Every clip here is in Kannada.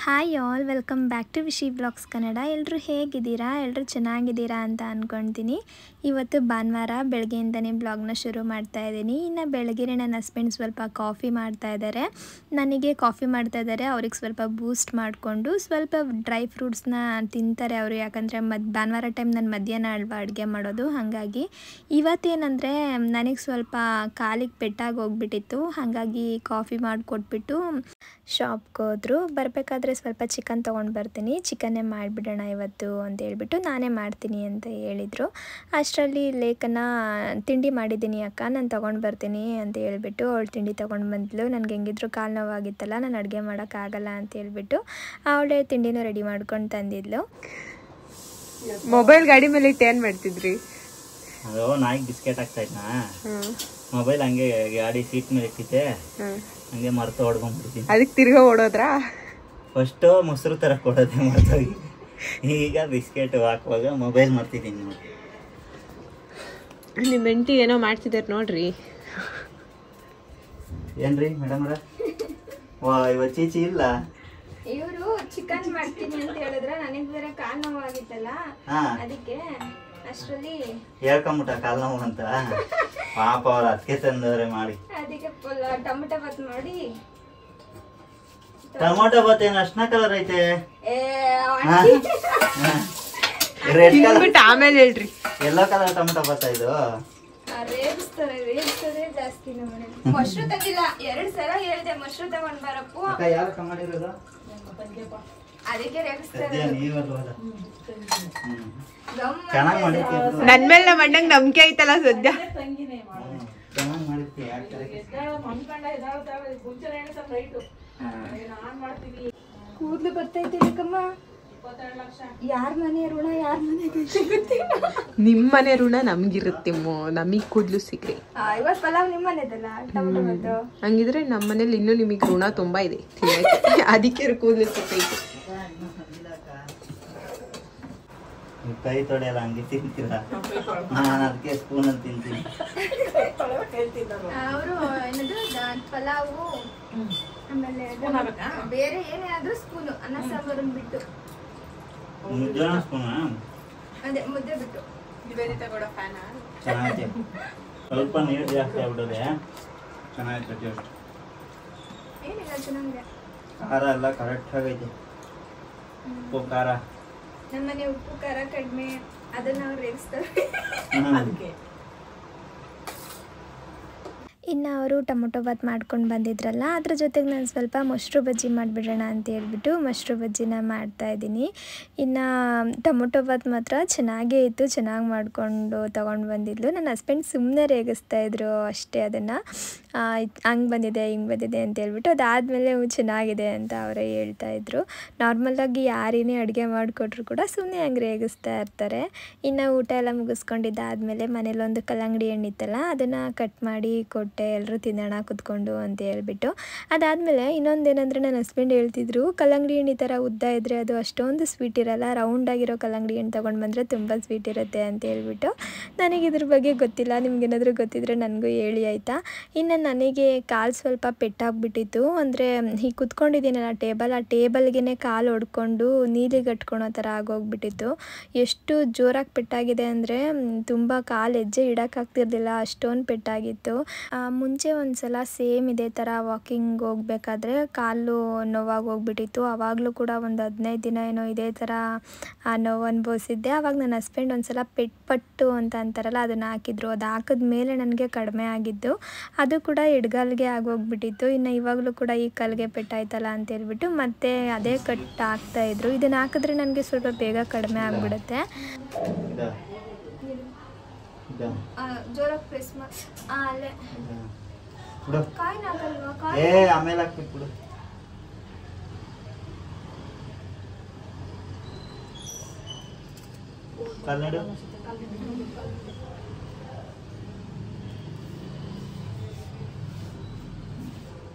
Hi all, welcome back to Vishi blogs Kannada. ಎಲ್ಲರೂ ಹೇಗಿದ್ದೀರಾ? ಎಲ್ಲರೂ ಚೆನ್ನಾಗಿದ್ದೀರಾ ಅಂತ ಅಂದ್ಕೊಳ್ತೀನಿ. ಇವತ್ತು ಭಾನುವಾರ ಬೆಳಗ್ಗೆಯಿಂದನೇ ಬ್ಲಾಗ್ನ ಶುರು ಮಾಡ್ತಾ ಇದ್ದೀನಿ. ಇನ್ನು ಬೆಳಗ್ಗೆ ನನ್ನ ಹಸ್ಬೆಂಡ್ ಸ್ವಲ್ಪ ಕಾಫಿ ಮಾಡ್ತಾ ಇದ್ದಾರೆ, ನನಗೆ ಕಾಫಿ ಮಾಡ್ತಾ ಇದ್ದಾರೆ. ಅವ್ರಿಗೆ ಸ್ವಲ್ಪ ಬೂಸ್ಟ್ ಮಾಡಿಕೊಂಡು ಸ್ವಲ್ಪ ಡ್ರೈ ಫ್ರೂಟ್ಸ್ನ ತಿಂತಾರೆ ಅವರು. ಯಾಕಂದರೆ ಭಾನುವಾರ ಟೈಮ್ ನಾನು ಮಧ್ಯಾಹ್ನ ಅಡುಗೆ ಮಾಡೋದು. ಹಾಗಾಗಿ ಇವತ್ತೇನೆಂದರೆ ನನಗೆ ಸ್ವಲ್ಪ ಕಾಲಿಗೆ ಪೆಟ್ಟಾಗಿ ಹೋಗ್ಬಿಟ್ಟಿತ್ತು. ಹಾಗಾಗಿ ಕಾಫಿ ಮಾಡಿಕೊಟ್ಬಿಟ್ಟು ಶಾಪ್ಗೆ ಹೋದರು. ಬರಬೇಕಾದ್ರೆ ಸ್ವಲ್ಪ ಚಿಕನ್ ತೊಗೊಂಡು ಬರ್ತೀನಿ, ಚಿಕನ್ನೇ ಮಾಡಿಬಿಡೋಣ ಇವತ್ತು ಅಂತ ಹೇಳ್ಬಿಟ್ಟು ನಾನೇ ಮಾಡ್ತೀನಿ ಅಂತ ಹೇಳಿದರು. ಅಷ್ಟರಲ್ಲಿ ಲೇಖನ ತಿಂಡಿ ಮಾಡಿದ್ದೀನಿ ಅಕ್ಕ, ನಾನು ತೊಗೊಂಡು ಬರ್ತೀನಿ ಅಂತ ಹೇಳ್ಬಿಟ್ಟು ಅವಳು ತಿಂಡಿ ತೊಗೊಂಡು ಬಂದಳು. ನನಗೆ ಹೆಂಗಿದ್ರು ಕಾಲು ನೋವಾಗಿತ್ತಲ್ಲ, ನಾನು ಅಡುಗೆ ಮಾಡೋಕ್ಕಾಗಲ್ಲ ಅಂತ ಹೇಳ್ಬಿಟ್ಟು ಅವಳೇ ತಿಂಡಿನೂ ರೆಡಿ ಮಾಡ್ಕೊಂಡು ತಂದಿದ್ಲು. ಮೊಬೈಲ್ ಗಾಡಿ ಮೇಲೆ ಇಟ್ಟು ಏನು ಮಾಡ್ತಿದ್ರಿ? ಅದು ನಾಯಿಗೆ ಬಿಸ್ಕೆಟ್ ಹಾಕ್ತಾ ಇದ್ನಾ, ಮೊಬೈಲ್ ಹಂಗೆ ಗಾಡಿ ಸೀಟ್ ಮೇಲೆ ಇಟ್ಟಿದ್ದೆ, ಹಂಗೆ ಮರ್ತು ಹೊಡ್ಕೊಂಡ್ಬಿಡ್ತೀನಿ. ಅದಕ್ಕೆ ತಿರ್ಗಾ ಓಡೋದ್ರಾ? ಫಸ್ಟು ಮೊಸರು ತರ ಕೊಡೋದೆ ಮರ್ತೋಗಿ, ಈಗ ಬಿಸ್ಕೆಟ್ ಹಾಕುವಾಗ ಮೊಬೈಲ್ ಮಾಡ್ತಿದ್ದೀನಿ ನೋಡಿ. ನಿಮ್ಮ ಹೆಂಡತಿ ಏನೋ ಮಾಡ್ತಿದ್ದಾರೆ ನೋಡ್ರಿ. ಏನ್ರಿ ಮೇಡಮ್ ಅವ್ರ? ವಾ, ಇವತ್ತು ಚೀಚಿ ಇಲ್ಲ. ಇವರು ಚಿಕನ್ ಮಾಡ್ತೀನಿ ಅಂತ ಹೇಳಿದ್ರೆ ನನಗೆ ಬೇರೆ ಕಾಲು ನೋವಾಗಿತ್ತಲ್ಲ, ಅದಕ್ಕೆ ಅಷ್ಟರಲ್ಲಿ ಹೇಳ್ಕೊಂಬಿಟ್ಟ ಕಾಲು ನೋವು ಅಂತ. ಪಾಪ ಅವ್ರ ಅದಕ್ಕೆ ತಂದವ್ರೆ ಮಾಡಿ. ಅದಕ್ಕೆ ಟೊಮೆಟೊ ಬಾತ್ ಮಾಡಿ. ಟೊಮೊಟೊ ಬಾತ್ ಏನು ಅಷ್ಟನ ಕಲರ್ ಐತೆ? Red colour. ಆಮೇಲೆ ಹೇಳ್ರಿ. ಎಲ್ಲೋ ಕಲರ್ ಟೊಮೊಟೊ ಬಾತ್ ಇದು. ರೇಗಿಸ್ತದೆ ಜಾಸ್ತಿ. ಮೊಸರು ತಂದಿಲ್ಲ, 2 ಸಲ ಹೇಳಿದೆ ಮೊಸರು ತಗೊಂಡ್ ಬರಪ್ಪು. ಯಾರು ಮಾಡಿರೋದು? ಅದಕ್ಕೆ ರೇಗಿಸ್ತಾರೆ. ಚೆನ್ನಾಗಿ ಮಾಡಿರ್ತೀವಿ. ನನ್ ಮೇಲೆ ನಮ್ಮ ಅಣ್ಣಂಗ್ ನಂಬಿಕೆ ಐತಲ್ಲ ಸದ್ಯ. ಚೆನ್ನಾಗಿ ಮಾಡಿರ್ತೀವಿ. ಕೂದ್ಲು ಬರ್ತೈತೆ ಕಮ್ಮ. ಯಾರ ಮನೆ ಋಣ ಯಾರ ಮನೆ ಗೊತ್ತಿಲ್ಲ. ನಿಮ್ ಮನೆ ಋಣ ನಮ್ಗಿರುತ್ತೆ, ನಮಗ್ ಕೂದ್ಲು ಸಿಕ್ರಿ. ಇವತ್ತು ಪಲಾವ್ ನಿಮ್ಮ ಮನೆದಲ್ಲ, ಟೊಮೆಟೊ ಬಾತು. ಹಂಗಿದ್ರೆ ನಮ್ಮ ಮನೇಲಿ ಇನ್ನೂ ನಿಮಗ್ ಋಣ ತುಂಬಾ ಇದೆ, ಅದಕ್ಕೆ ಕೂದ್ಲು ಸಿಕ್ಕೈತೆ. ಕೈ ತೊಳೆಯಲ್ಲ, ಹಂಗೆ ತಿಂತೀರಾ? ನಾನು ಅದಕ್ಕೆ ಸ್ಪೂನಲ್ಲಿ ತಿಂತೀನಿ. ಅವರು ಏನದು ಪಲಾವು, ಆಮೇಲೆ ಬೇರೆ ಏನೇ ಆದ್ರೂ ಸ್ಪೂನು, ಅನ್ನ ಸಾಂಬಾರನ್ನ ಬಿಟ್ಟು. ಮುದ್ದೆ ಸ್ಪೂನಾ? ಅದೇ ಮುದ್ದೆ ಬಿಟ್ಟು. ಚೆನ್ನಾಗೈತೆ. ಸ್ವಲ್ಪ ನೀರು ಜಾಸ್ತಿ ಆಗ್ಬಿಟ್ಟದೆ, ಚೆನ್ನಾಗೈತೆ ಟೇಸ್ಟ್. ಏನಿಲ್ಲ, ಚೆನ್ನಾಗಿದೆ. ಖಾರ ಎಲ್ಲ ಕರೆಕ್ಟ್ ಆಗೈತೆ. ಉಪ್ಪು ಖಾರ ನಮ್ಮನೆ ಉಪ್ಪು ಖಾರ ಕಡಿಮೆ, ಅದನ್ನ ಅವ್ರು ರೇಗಿಸ್ತಾರೆ. ಇನ್ನು ಅವರು ಟೊಮೊಟೊ ಬಾತ್ ಮಾಡ್ಕೊಂಡು ಬಂದಿದ್ರಲ್ಲ, ಅದ್ರ ಜೊತೆಗೆ ನಾನು ಸ್ವಲ್ಪ ಮೊಸರು ಬಜ್ಜಿ ಮಾಡಿಬಿಡೋಣ ಅಂತ ಹೇಳ್ಬಿಟ್ಟು ಮೊಸರು ಬಜ್ಜಿನ ಮಾಡ್ತಾಯಿದ್ದೀನಿ. ಇನ್ನು ಟೊಮೊಟೊ ಬಾತ್ ಮಾತ್ರ ಚೆನ್ನಾಗೇ ಇತ್ತು, ಚೆನ್ನಾಗಿ ಮಾಡಿಕೊಂಡು ತೊಗೊಂಡು ಬಂದಿದ್ಲು. ನನ್ನ ಹಸ್ಬೆಂಡ್ ಸುಮ್ಮನೆ ರೇಗಿಸ್ತಾಯಿದ್ರು ಅಷ್ಟೇ ಅದನ್ನು. ಹಂಗೆ ಬಂದಿದೆ ಹಿಂಗೆ ಬಂದಿದೆ ಅಂತ ಹೇಳ್ಬಿಟ್ಟು, ಅದಾದಮೇಲೆ ಚೆನ್ನಾಗಿದೆ ಅಂತ ಅವರೇ ಹೇಳ್ತಾಯಿದ್ರು. ನಾರ್ಮಲಾಗಿ ಯಾರೇನೇ ಅಡುಗೆ ಮಾಡಿಕೊಟ್ರು ಕೂಡ ಸುಮ್ಮನೆ ಹಂಗೆ ರೇಗಿಸ್ತಾ ಇರ್ತಾರೆ. ಇನ್ನು ಊಟ ಎಲ್ಲ ಮುಗಿಸ್ಕೊಂಡಿದ್ದಾದಮೇಲೆ ಮನೇಲೊಂದು ಕಲ್ಲಂಗಡಿ ಹಣ್ಣಿತ್ತಲ್ಲ, ಅದನ್ನು ಕಟ್ ಮಾಡಿ ಕೊಟ್ಟೆ, ಎಲ್ಲರೂ ತಿನ್ನೋಣ ಕುತ್ಕೊಂಡು ಅಂತ ಹೇಳ್ಬಿಟ್ಟು. ಅದಾದಮೇಲೆ ಇನ್ನೊಂದೇನೆಂದರೆ ನನ್ನ ಹಸ್ಬೆಂಡ್ ಹೇಳ್ತಿದ್ರು, ಕಲ್ಲಂಗಡಿ ಹಣ್ಣು ಈ ಥರ ಉದ್ದ ಇದ್ದರೆ ಅದು ಅಷ್ಟೊಂದು ಸ್ವೀಟ್ ಇರೋಲ್ಲ, ರೌಂಡಾಗಿರೋ ಕಲ್ಲಂಗಡಿ ಹಣ್ಣು ತೊಗೊಂಡು ಬಂದರೆ ತುಂಬ ಸ್ವೀಟ್ ಇರುತ್ತೆ ಅಂತ ಹೇಳ್ಬಿಟ್ಟು. ನನಗೆ ಇದ್ರ ಬಗ್ಗೆ ಗೊತ್ತಿಲ್ಲ, ನಿಮ್ಗೇನಾದರೂ ಗೊತ್ತಿದ್ರೆ ನನಗೂ ಹೇಳಿ ಆಯಿತಾ. ಇನ್ನು ನನಗೆ ಕಾಲು ಸ್ವಲ್ಪ ಪೆಟ್ಟಾಗ್ಬಿಟ್ಟಿತ್ತು. ಅಂದರೆ ಹೀಗೆ ಕುತ್ಕೊಂಡಿದ್ದೀನಲ್ಲ ಟೇಬಲ್, ಆ ಟೇಬಲ್ಗೆ ಕಾಲು ಹೊಡ್ಕೊಂಡು ನೀಲಿ ಗಟ್ಕೊಳೋ ಥರ ಆಗೋಗ್ಬಿಟ್ಟಿತ್ತು. ಎಷ್ಟು ಜೋರಾಗಿ ಪೆಟ್ಟಾಗಿದೆ ಅಂದರೆ ತುಂಬ ಕಾಲು ಹೆಜ್ಜೆ ಇಡೋಕ್ಕಾಗ್ತಿರ್ಲಿಲ್ಲ, ಅಷ್ಟೊಂದು ಪೆಟ್ಟಾಗಿತ್ತು. ಮುಂಚೆ ಒಂದು ಸಲ ಸೇಮ್ ಇದೇ ಥರ ವಾಕಿಂಗ್ ಹೋಗ್ಬೇಕಾದ್ರೆ ಕಾಲು ನೋವಾಗಿ ಹೋಗ್ಬಿಟ್ಟಿತ್ತು. ಆವಾಗಲೂ ಕೂಡ ಒಂದು 15 ದಿನ ಏನೋ ಇದೇ ಥರ ನೋವು ಅನುಭವಿಸಿದ್ದೆ. ಆವಾಗ ನನ್ನ ಹಸ್ಬೆಂಡ್ ಒಂದು ಸಲ ಪೆಟ್ಟು ಅಂತ ಅಂತಾರಲ್ಲ, ಅದನ್ನು ಹಾಕಿದ್ರು. ಅದು ಹಾಕಿದ್ಮೇಲೆ ನನಗೆ ಕಡಿಮೆ ಆಗಿದ್ದು, ಅದು ಕೂಡ ಎಡಗಾಲ್ಗೆ ಆಗೋಗ್ಬಿಟ್ಟಿತ್ತು. ಇನ್ನು ಇವಾಗಲೂ ಕೂಡ ಈ ಕಾಲಿಗೆ ಪೆಟ್ಟಾಯ್ತಲ್ಲ ಅಂತ ಹೇಳ್ಬಿಟ್ಟು ಮತ್ತೆ ಅದೇ ಕಟ್ ಹಾಕ್ತಾಯಿದ್ರು. ಇದನ್ನು ಹಾಕಿದ್ರೆ ನನಗೆ ಸ್ವಲ್ಪ ಬೇಗ ಕಡಿಮೆ ಆಗಿಬಿಡುತ್ತೆ. ಜೋರಾಗಿ ಪ್ರೆಸ್ ಮಾಡಿ ಅಲ್ಲೇ ಕಾಯಿನ ಹಾಕಲ್ವಾ? ಆಮೇಲೆ ಹಾಕ್ಬೇಕು ಬಿಡು. ಕನ್ನಡ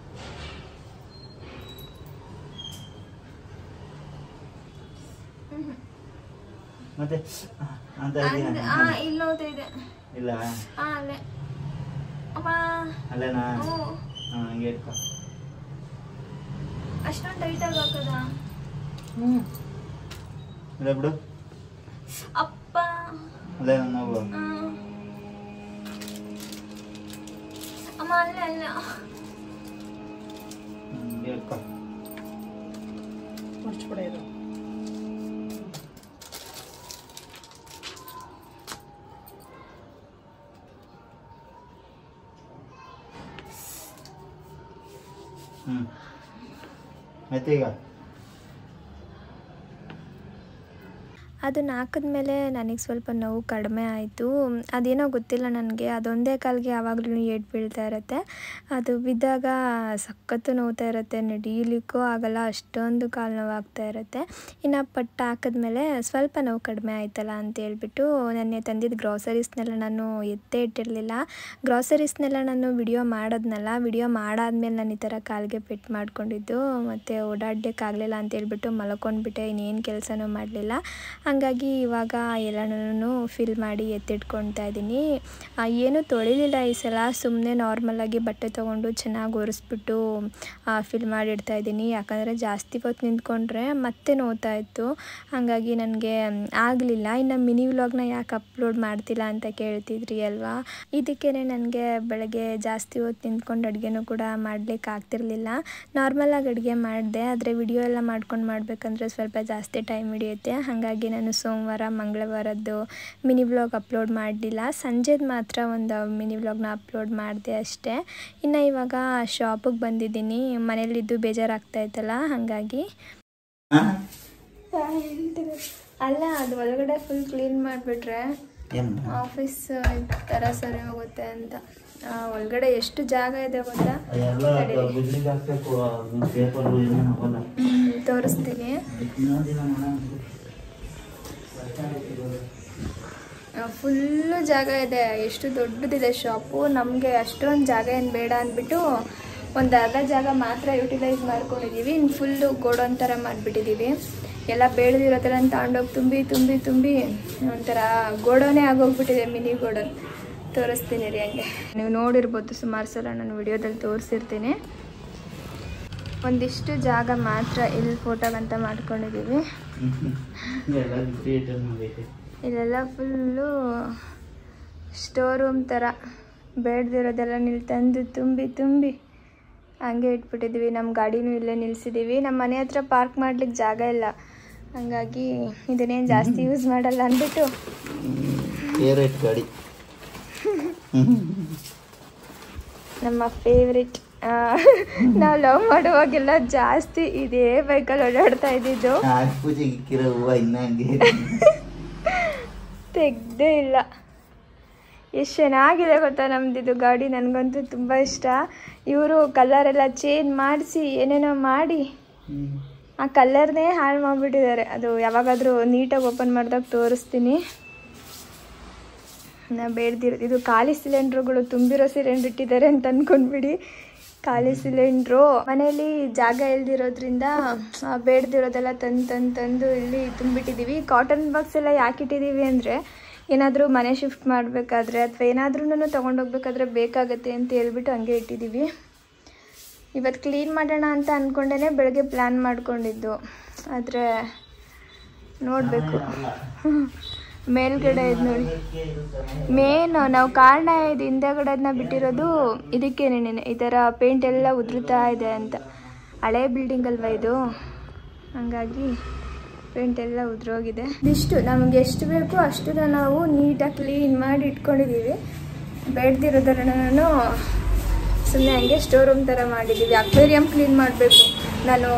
ಮತ್ತೆ ಅಂತ ಇಲ್ಲಿ ನೋಡ್ತಾ ಇದೆ. ಇಲ್ಲ ಅಲ್ಲೇ ಅಲ್ಲೇನಾ? ಹಂಗೆ ಇಟ್ಕೊ. ಅಷ್ಟೊಂದು ಟೈಟಾಗಿ ಹಾಕೋದಾ? ಇಲ್ಲ ಬಿಡು ಅಪ್ಪ ಅಲ್ಲೇ ನೋವು ಅಮ್ಮ ಅಲ್ಲ ಅಲ್ಲ ಮುಚ್ಚಿಬಿಡ ಇದು ಆಯ್ತು ಈಗ ಅದನ್ನ ಹಾಕಿದ್ಮೇಲೆ ನನಗೆ ಸ್ವಲ್ಪ ನೋವು ಕಡಿಮೆ ಆಯಿತು. ಅದೇನೋ ಗೊತ್ತಿಲ್ಲ ನನಗೆ, ಅದೊಂದೇ ಕಾಲಿಗೆ ಯಾವಾಗಲೂ ಏಟು ಬೀಳ್ತಾ ಇರುತ್ತೆ. ಅದು ಬಿದ್ದಾಗ ಸಖತ್ತು ನೋವ್ತಾ ಇರುತ್ತೆ, ನಡೀಲಿಕ್ಕೂ ಆಗಲ್ಲ, ಅಷ್ಟೊಂದು ಕಾಲು ನೋವಾಗ್ತಾ ಇರುತ್ತೆ. ಇನ್ನು ಪಟ್ಟು ಹಾಕಿದ್ಮೇಲೆ ಸ್ವಲ್ಪ ನೋವು ಕಡಿಮೆ ಆಯ್ತಲ್ಲ ಅಂತೇಳ್ಬಿಟ್ಟು ನೆನ್ನೆ ತಂದಿದ್ದ ಗ್ರಾಸರೀಸ್ನೆಲ್ಲ ನಾನು ಎತ್ತೇ ಇಟ್ಟಿರಲಿಲ್ಲ. ಗ್ರಾಸರೀಸ್ನೆಲ್ಲ ನಾನು ವಿಡಿಯೋ ಮಾಡಿದ್ನಲ್ಲ, ವಿಡಿಯೋ ಮಾಡಾದ್ಮೇಲೆ ನಾನು ಈ ಥರ ಕಾಲಿಗೆ ಪೆಟ್ಟು ಮಾಡ್ಕೊಂಡಿದ್ದು, ಮತ್ತು ಓಡಾಡೋಕ್ಕಾಗಲಿಲ್ಲ ಅಂತೇಳ್ಬಿಟ್ಟು ಮಲ್ಕೊಂಡ್ಬಿಟ್ಟೆ, ಇನ್ನೇನು ಕೆಲಸನೂ ಮಾಡಲಿಲ್ಲ. ಹಾಗಾಗಿ ಇವಾಗ ಎಲ್ಲನೂ ಫಿಲ್ ಮಾಡಿ ಎತ್ತಿಟ್ಕೊಳ್ತಾ ಇದ್ದೀನಿ. ಏನೂ ತೊಳಿಲಿಲ್ಲ ಈ ಸಲ, ಸುಮ್ಮನೆ ನಾರ್ಮಲಾಗಿ ಬಟ್ಟೆ ತೊಗೊಂಡು ಚೆನ್ನಾಗಿ ಒರೆಸ್ಬಿಟ್ಟು ಫಿಲ್ ಮಾಡಿಡ್ತಾ ಇದ್ದೀನಿ. ಯಾಕಂದರೆ ಜಾಸ್ತಿ ಹೊತ್ತು ನಿಂತ್ಕೊಂಡ್ರೆ ಮತ್ತೆ ನೋವ್ತಾ ಇತ್ತು, ಹಾಗಾಗಿ ನನಗೆ ಆಗಲಿಲ್ಲ. ಇನ್ನು ಮಿನಿ ವ್ಲಾಗ್ನ ಯಾಕೆ ಅಪ್ಲೋಡ್ ಮಾಡ್ತಿಲ್ಲ ಅಂತ ಕೇಳ್ತಿದ್ರಿ ಅಲ್ವಾ, ಇದಕ್ಕೇ ನನಗೆ ಬೆಳಗ್ಗೆ ಜಾಸ್ತಿ ಹೊತ್ತು ನಿಂತ್ಕೊಂಡು ಅಡುಗೆನೂ ಕೂಡ ಮಾಡಲಿಕ್ಕೆ ಆಗ್ತಿರ್ಲಿಲ್ಲ. ನಾರ್ಮಲಾಗಿ ಅಡುಗೆ ಮಾಡಿದೆ, ಆದರೆ ವಿಡಿಯೋ ಎಲ್ಲ ಮಾಡ್ಕೊಂಡು ಮಾಡಬೇಕಂದ್ರೆ ಸ್ವಲ್ಪ ಜಾಸ್ತಿ ಟೈಮ್ ಹಿಡಿಯುತ್ತೆ. ಹಾಗಾಗಿ ನಾನು ಸೋಮವಾರ ಮಂಗಳವಾರದ್ದು ಮಿನಿ ವ್ಲಾಗ್ ಅಪ್ಲೋಡ್ ಮಾಡಲಿಲ್ಲ. ಸಂಜೆದು ಮಾತ್ರ ಒಂದು ಮಿನಿ ವ್ಲಾಗ್ನ ಅಪ್ಲೋಡ್ ಮಾಡಿದೆ ಅಷ್ಟೇ. ಇನ್ನು ಇವಾಗ ಶಾಪಿಗೆ ಬಂದಿದ್ದೀನಿ, ಮನೇಲಿದ್ದು ಬೇಜಾರಾಗ್ತಾ ಇತ್ತಲ್ಲ, ಹಾಗಾಗಿ. ಅಲ್ಲ, ಅದು ಒಳಗಡೆ ಫುಲ್ ಕ್ಲೀನ್ ಮಾಡಿಬಿಟ್ರೆ ಆಫೀಸ್ ಥರ ಸರಿ ಹೋಗುತ್ತೆ ಅಂತ. ಒಳಗಡೆ ಎಷ್ಟು ಜಾಗ ಇದೆ ಗೊತ್ತಾ, ತೋರಿಸ್ತೀನಿ. ಫುಲ್ಲು ಜಾಗ ಇದೆ, ಎಷ್ಟು ದೊಡ್ಡದಿದೆ ಶಾಪು. ನಮಗೆ ಅಷ್ಟೊಂದು ಜಾಗ ಏನು ಬೇಡ ಅಂದ್ಬಿಟ್ಟು ಒಂದು ಅರ್ಧ ಜಾಗ ಮಾತ್ರ ಯುಟಿಲೈಸ್ ಮಾಡ್ಕೊಂಡಿದ್ದೀವಿ. ಇನ್ನು ಫುಲ್ಲು ಗೋಡೌನ್ ಥರ ಮಾಡಿಬಿಟ್ಟಿದ್ದೀವಿ. ಎಲ್ಲ ಬೇಡದಿರೋದೆಲ್ಲ ತಗೊಂಡೋಗಿ ತುಂಬಿ ತುಂಬಿ ತುಂಬಿ ಒಂಥರ ಗೋಡೌನೇ ಆಗೋಗ್ಬಿಟ್ಟಿದೆ, ಮಿನಿ ಗೋಡೌನ್. ತೋರಿಸ್ತೀನಿ ರೀ, ಹಂಗೆ ನೀವು ನೋಡಿರ್ಬೋದು, ಸುಮಾರು ಸಲ ನಾನು ವಿಡಿಯೋದಲ್ಲಿ ತೋರಿಸಿರ್ತೀನಿ. ಒಂದಿಷ್ಟು ಜಾಗ ಮಾತ್ರ ಇಲ್ಲಿ ಫೋಟೋಗಂತ ಮಾಡ್ಕೊಂಡಿದ್ದೀವಿ. ಇಲ್ಲೆಲ್ಲ ಫುಲ್ಲು ಸ್ಟೋರ್ ರೂಮ್ ಥರ ಬೇಡದಿರೋದೆಲ್ಲ ತಂದು ತುಂಬಿ ತುಂಬಿ ಹಂಗೆ ಇಟ್ಬಿಟ್ಟಿದ್ದೀವಿ. ನಮ್ಮ ಗಾಡಿನೂ ಇಲ್ಲೇ ನಿಲ್ಲಿಸಿದ್ದೀವಿ. ನಮ್ಮ ಮನೆ ಹತ್ರ ಪಾರ್ಕ್ ಮಾಡ್ಲಿಕ್ಕೆ ಜಾಗ ಇಲ್ಲ, ಹಂಗಾಗಿ ಇದನ್ನೇನು ಜಾಸ್ತಿ ಯೂಸ್ ಮಾಡಲ್ಲ ಅಂದ್ಬಿಟ್ಟು ಗಾಡಿ ನಮ್ಮ ಫೇವ್ರೆಟ್. ನಾವು ಲವ್ ಮಾಡುವಾಗೆಲ್ಲ ಜಾಸ್ತಿ ಇದೇ ಬೈಕಲ್ಲಿ ಓಡಾಡ್ತಾ ಇದ್ದಿದ್ದು, ತೆಗ್ದೇ ಇಲ್ಲ. ಎಷ್ಟು ಚೆನ್ನಾಗಿದೆ ಗೊತ್ತಾ ನಮ್ದಿದು ಗಾಡಿ, ನನಗಂತೂ ತುಂಬ ಇಷ್ಟ. ಇವರು ಕಲರೆಲ್ಲ ಚೇಂಜ್ ಮಾಡಿಸಿ ಏನೇನೋ ಮಾಡಿ ಆ ಕಲರ್ನೇ ಹಾಳು ಮಾಡಿಬಿಟ್ಟಿದ್ದಾರೆ. ಅದು ಯಾವಾಗಾದರೂ ನೀಟಾಗಿ ಓಪನ್ ಮಾಡಿದಾಗ ತೋರಿಸ್ತೀನಿ. ನಾ ಬೇಡ್ದಿರೋದು ಇದು ಖಾಲಿ ಸಿಲಿಂಡ್ರುಗಳು, ತುಂಬಿರೋ ಸಿಲಿಂಡ್ರ್ ಇಟ್ಟಿದ್ದಾರೆ ಅಂತ ಅಂದ್ಕೊಂಡ್ಬಿಡಿ. ಖಾಲಿ ಸಿಲಿಂಡ್ರು ಮನೇಲಿ ಜಾಗ ಇಲ್ದಿರೋದ್ರಿಂದ ಬೇಡದಿರೋದೆಲ್ಲ ತಂದು ಇಲ್ಲಿ ತುಂಬಿಟ್ಟಿದ್ದೀವಿ. ಕಾಟನ್ ಬಾಕ್ಸ್ ಎಲ್ಲ ಯಾಕೆ ಇಟ್ಟಿದ್ದೀವಿ ಅಂದರೆ, ಏನಾದರೂ ಮನೆ ಶಿಫ್ಟ್ ಮಾಡಬೇಕಾದ್ರೆ ಅಥವಾ ಏನಾದ್ರೂ ತೊಗೊಂಡೋಗ್ಬೇಕಾದ್ರೆ ಬೇಕಾಗತ್ತೆ ಅಂತ ಹೇಳ್ಬಿಟ್ಟು ಹಂಗೆ ಇಟ್ಟಿದ್ದೀವಿ. ಇವತ್ತು ಕ್ಲೀನ್ ಮಾಡೋಣ ಅಂತ ಅಂದ್ಕೊಂಡೇ ಬೆಳಗ್ಗೆ ಪ್ಲ್ಯಾನ್ ಮಾಡ್ಕೊಂಡಿದ್ದು, ಆದರೆ ನೋಡಬೇಕು. ಮೇಲ್ಗಡೆ ಇದು ನೋಡಿ, ಮೇನು ನಾವು ಕಾರಣ ಇದು ಹಿಂದೆಗಡೆ ಅದನ್ನ ಬಿಟ್ಟಿರೋದು ಇದಕ್ಕೇನೆ, ಈ ಥರ ಪೇಂಟ್ ಎಲ್ಲ ಉದುರುತ್ತಾ ಇದೆ ಅಂತ. ಹಳೆ ಬಿಲ್ಡಿಂಗ್ ಅಲ್ವಾ ಇದು, ಹಾಗಾಗಿ ಪೇಂಟ್ ಎಲ್ಲ ಉದುರೋಗಿದೆ. ಇದಿಷ್ಟು ನಮಗೆ ಎಷ್ಟು ಬೇಕೋ ಅಷ್ಟನ್ನ ನಾವು ನೀಟಾಗಿ ಕ್ಲೀನ್ ಮಾಡಿ ಇಟ್ಕೊಂಡಿದ್ದೀವಿ. ಬೇಡದಿರೋದನ್ನು ಸುಮ್ಮನೆ ಹಂಗೆ ಸ್ಟೋರ್ ರೂಮ್ ಥರ ಮಾಡಿದ್ದೀವಿ. ಅಕ್ವೇರಿಯಂ ಕ್ಲೀನ್ ಮಾಡಬೇಕು. ನಾನು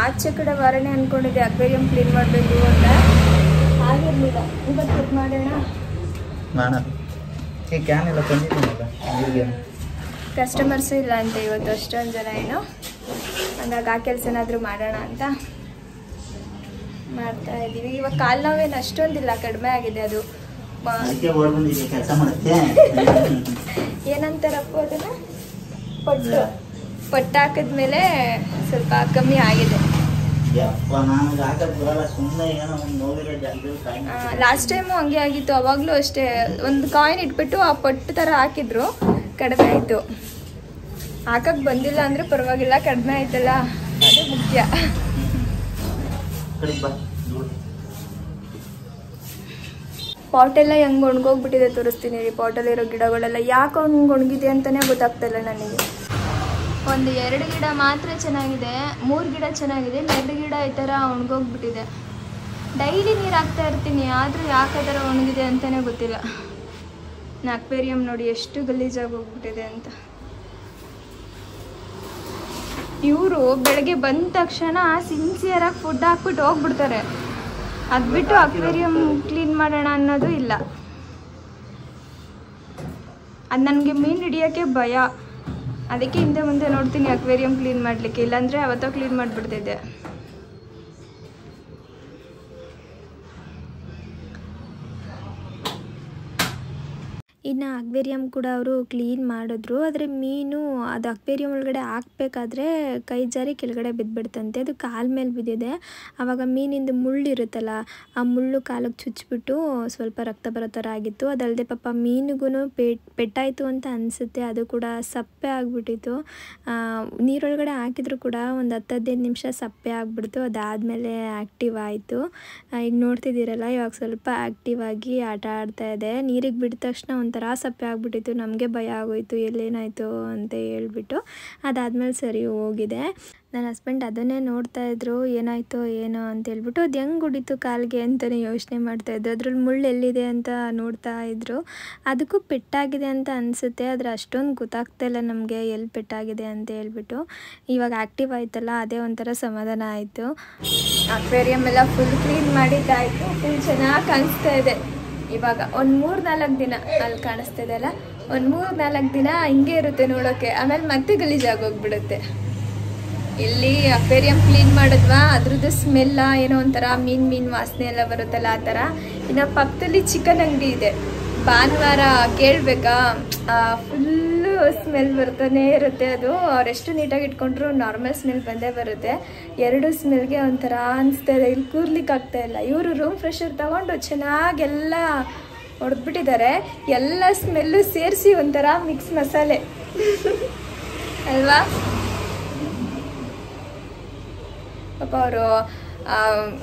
ಆಚೆ ಕಡೆ ವಾರನೇ ಅಂದ್ಕೊಂಡಿದ್ದೆ ಅಕ್ವೇರಿಯಂ ಕ್ಲೀನ್ ಮಾಡಬೇಕು ಅಂತ, ಆಗಿರಲಿಲ್ಲ. ಇವತ್ತು ಮಾಡೋಣ. ಕಸ್ಟಮರ್ಸು ಇಲ್ಲ ಅಂತ ಇವತ್ತು ಅಷ್ಟೊಂದು ಜನ ಏನು, ಹಂಗಾಗಿ ಆ ಕೆಲಸ ಏನಾದರೂ ಮಾಡೋಣ ಅಂತ ಮಾಡ್ತಾ ಇದ್ದೀವಿ. ಇವಾಗ ಕಾಲು ನೋವೇನು ಅಷ್ಟೊಂದಿಲ್ಲ, ಕಡಿಮೆ ಆಗಿದೆ. ಅದು ಏನಂತಾರಪ್ಪ ಅದನ್ನ, ಪಟ್ಟು ಹಾಕಿದ್ಮೇಲೆ ಸ್ವಲ್ಪ ಕಮ್ಮಿ ಆಗಿದೆ. ಲಾಸ್ಟ್ ಟೈಮು ಹಂಗೆ ಆಗಿತ್ತು, ಅವಾಗಲೂ ಅಷ್ಟೇ. ಒಂದು ಕಾಯಿನ್ ಇಟ್ಬಿಟ್ಟು ಆ ಪಟ್ಟು ಥರ ಹಾಕಿದ್ರು, ಕಡಿಮೆ ಆಯಿತು. ಹಾಕಕ್ಕೆ ಬಂದಿಲ್ಲ ಅಂದರೆ ಪರವಾಗಿಲ್ಲ, ಕಡಿಮೆ ಆಯ್ತಲ್ಲ, ಅದು ಮುಖ್ಯ. ಕಡೆ ಬಾ. ಪಾಟೆಲ್ಲ ಹೆಂಗೆ ಒಣಗೋಗ್ಬಿಟ್ಟಿದೆ ತೋರಿಸ್ತೀನಿ ರೀ. ಪಾಟಲ್ಲಿರೋ ಗಿಡಗಳೆಲ್ಲ ಯಾಕೆ ಹಂಗೆ ಒಣಗಿದೆ ಅಂತಲೇ ಗೊತ್ತಾಗ್ತಾಯಿಲ್ಲ ನನಗೆ. ಒಂದು 2 ಗಿಡ ಮಾತ್ರ ಚೆನ್ನಾಗಿದೆ, 3 ಗಿಡ ಚೆನ್ನಾಗಿದೆ, 2 ಗಿಡ ಈ ಥರ ಒಣಗೋಗ್ಬಿಟ್ಟಿದೆ. ಡೈಲಿ ನೀರು ಹಾಕ್ತಾ ಇರ್ತೀನಿ, ಆದರೂ ಯಾಕೆ ಆ ಥರ ಒಣಗಿದೆ ಅಂತಲೇ ಗೊತ್ತಿಲ್ಲ. ಅಕ್ವೇರಿಯಂ ನೋಡಿ ಎಷ್ಟು ಗಲೀಜಾಗಿ ಹೋಗ್ಬಿಟ್ಟಿದೆ ಅಂತ. ಇವರು ಬೆಳಗ್ಗೆ ಬಂದ ತಕ್ಷಣ ಸಿನ್ಸಿಯರಾಗಿ ಫುಡ್ ಹಾಕ್ಬಿಟ್ಟು ಹೋಗ್ಬಿಡ್ತಾರೆ. ಅದು ಬಿಟ್ಟು ಅಕ್ವೇರಿಯಂ ಕ್ಲೀನ್ ಮಾಡೋಣ ಅನ್ನೋದು ಇಲ್ಲ. ಅದು ನನಗೆ ಮೀನು ಹಿಡಿಯೋಕ್ಕೆ ಭಯ, ಅದಕ್ಕೆ ಹಿಂದೆ ಮುಂದೆ ನೋಡ್ತೀನಿ ಅಕ್ವೇರಿಯಂ ಕ್ಲೀನ್ ಮಾಡಲಿಕ್ಕೆ, ಇಲ್ಲಾಂದರೆ ಅವತ್ತೋ ಕ್ಲೀನ್ ಮಾಡಿಬಿಡ್ತಿದ್ದೆ. ಇನ್ನು ಅಕ್ವೇರಿಯಂ ಕೂಡ ಅವರು ಕ್ಲೀನ್ ಮಾಡಿದ್ರು. ಆದರೆ ಮೀನು ಅದು ಅಕ್ವೇರಿಯಂ ಒಳಗಡೆ ಹಾಕಬೇಕಾದ್ರೆ ಕೈ ಜಾರಿ ಕೆಳಗಡೆ ಬಿದ್ದುಬಿಡ್ತಂತೆ. ಅದು ಕಾಲ ಮೇಲೆ ಬಿದ್ದಿದೆ. ಆವಾಗ ಮೀನಿಂದು ಮುಳ್ಳು ಇರುತ್ತಲ್ಲ, ಆ ಮುಳ್ಳು ಕಾಲಿಗೆ ಚುಚ್ಚಿಬಿಟ್ಟು ಸ್ವಲ್ಪ ರಕ್ತ ಬರೋ ಥರ ಆಗಿತ್ತು. ಅದಲ್ಲದೆ ಪಾಪ ಮೀನಿಗೂ ಪೆಟ್ಟಾಯಿತು ಅಂತ ಅನಿಸುತ್ತೆ. ಅದು ಕೂಡ ಸಪ್ಪೆ ಆಗಿಬಿಟ್ಟಿತ್ತು. ನೀರೊಳಗಡೆ ಹಾಕಿದ್ರು ಕೂಡ ಒಂದು 10-15 ನಿಮಿಷ ಸಪ್ಪೆ ಆಗಿಬಿಡ್ತು. ಅದಾದಮೇಲೆ ಆ್ಯಕ್ಟಿವ್ ಆಯಿತು. ಈಗ ನೋಡ್ತಿದ್ದೀರಲ್ಲ, ಇವಾಗ ಸ್ವಲ್ಪ ಆ್ಯಕ್ಟಿವ್ ಆಗಿ ಆಟ ಆಡ್ತಾ ಇದೆ. ನೀರಿಗೆ ಬಿಟ್ಟ ತಕ್ಷಣ ಒಂಥರ ಸಪ್ಪೆ ಆಗಿಬಿಟ್ಟಿತ್ತು. ನಮಗೆ ಭಯ ಆಗೋಯಿತು, ಎಲ್ಲೇನಾಯಿತು ಅಂತ ಹೇಳ್ಬಿಟ್ಟು. ಅದಾದಮೇಲೆ ಸರಿ ಹೋಗಿದೆ. ನನ್ನ ಹಸ್ಬೆಂಡ್ ಅದನ್ನೇ ನೋಡ್ತಾಯಿದ್ರು, ಏನಾಯಿತೋ ಏನೋ ಅಂತ ಹೇಳ್ಬಿಟ್ಟು. ಅದು ಹೆಂಗೆ ಹೊಡಿತು ಕಾಲಿಗೆ ಅಂತಲೇ ಯೋಚನೆ ಮಾಡ್ತಾಯಿದ್ರು. ಅದ್ರಲ್ಲಿ ಮುಳ್ಳು ಎಲ್ಲಿದೆ ಅಂತ ನೋಡ್ತಾ ಇದ್ರು. ಅದಕ್ಕೂ ಪೆಟ್ಟಾಗಿದೆ ಅಂತ ಅನಿಸುತ್ತೆ, ಆದರೆ ಅಷ್ಟೊಂದು ಗೊತ್ತಾಗ್ತಾಯಿಲ್ಲ ನಮಗೆ ಎಲ್ಲಿ ಪೆಟ್ಟಾಗಿದೆ ಅಂತ ಹೇಳ್ಬಿಟ್ಟು. ಇವಾಗ ಆ್ಯಕ್ಟಿವ್ ಆಯ್ತಲ್ಲ, ಅದೇ ಒಂಥರ ಸಮಾಧಾನ ಆಯಿತು. ಅಕ್ವೇರಿಯಂ ಎಲ್ಲ ಫುಲ್ ಕ್ಲೀನ್ ಮಾಡಿದ್ದಾಯಿತು. ಫುಲ್ ಚೆನ್ನಾಗಿ ಕಾಣಿಸ್ತಾ ಇದೆ. ಇವಾಗ ಒಂದು 3-4 ದಿನ ಅಲ್ಲಿ ಕಾಣಿಸ್ತಿದೆ ಅಲ್ಲ, ಒಂದು 3-4 ದಿನ ಹಿಂಗೆ ಇರುತ್ತೆ ನೋಡೋಕ್ಕೆ. ಆಮೇಲೆ ಮತ್ತೆ ಗಲೀಜಾಗೋಗ್ಬಿಡುತ್ತೆ. ಇಲ್ಲಿ ಅಕ್ವೇರಿಯಂ ಕ್ಲೀನ್ ಮಾಡಿದ್ವಾ, ಅದ್ರದ್ದು ಸ್ಮೆಲ್ಲ ಏನೋ ಒಂಥರ ಮೀನು ವಾಸನೆ ಎಲ್ಲ ಬರುತ್ತಲ್ಲ ಆ ಥರ. ಇನ್ನು ಪಕ್ಕದಲ್ಲಿ ಚಿಕನ್ ಅಂಗಡಿ ಇದೆ. ಭಾನುವಾರ ಕೇಳಬೇಕಾ, ಫುಲ್ಲು ಸ್ಮೆಲ್ ಬರ್ತಾನೆ ಇರುತ್ತೆ. ಅದು ಅವರೆಷ್ಟು ನೀಟಾಗಿ ಇಟ್ಕೊಂಡ್ರು ನಾರ್ಮಲ್ ಸ್ಮೆಲ್ ಬಂದೇ ಬರುತ್ತೆ. 2 ಸ್ಮೆಲ್ಗೆ ಒಂಥರ ಅನಿಸ್ತಾಯಿದೆ, ಇಲ್ಲಿ ಕೂರ್ಲಿಕ್ಕೆ ಆಗ್ತಾಯಿಲ್ಲ. ಇವರು ರೂಮ್ ಫ್ರೆಶರ್ ತೊಗೊಂಡು ಚೆನ್ನಾಗೆಲ್ಲ ಹೊಡೆದ್ಬಿಟ್ಟಿದ್ದಾರೆ. ಎಲ್ಲ ಸ್ಮೆಲ್ಲು ಸೇರಿಸಿ ಒಂಥರ ಮಿಕ್ಸ್ ಮಸಾಲೆ ಅಲ್ವಾ. ಪಾಪ ಅವರು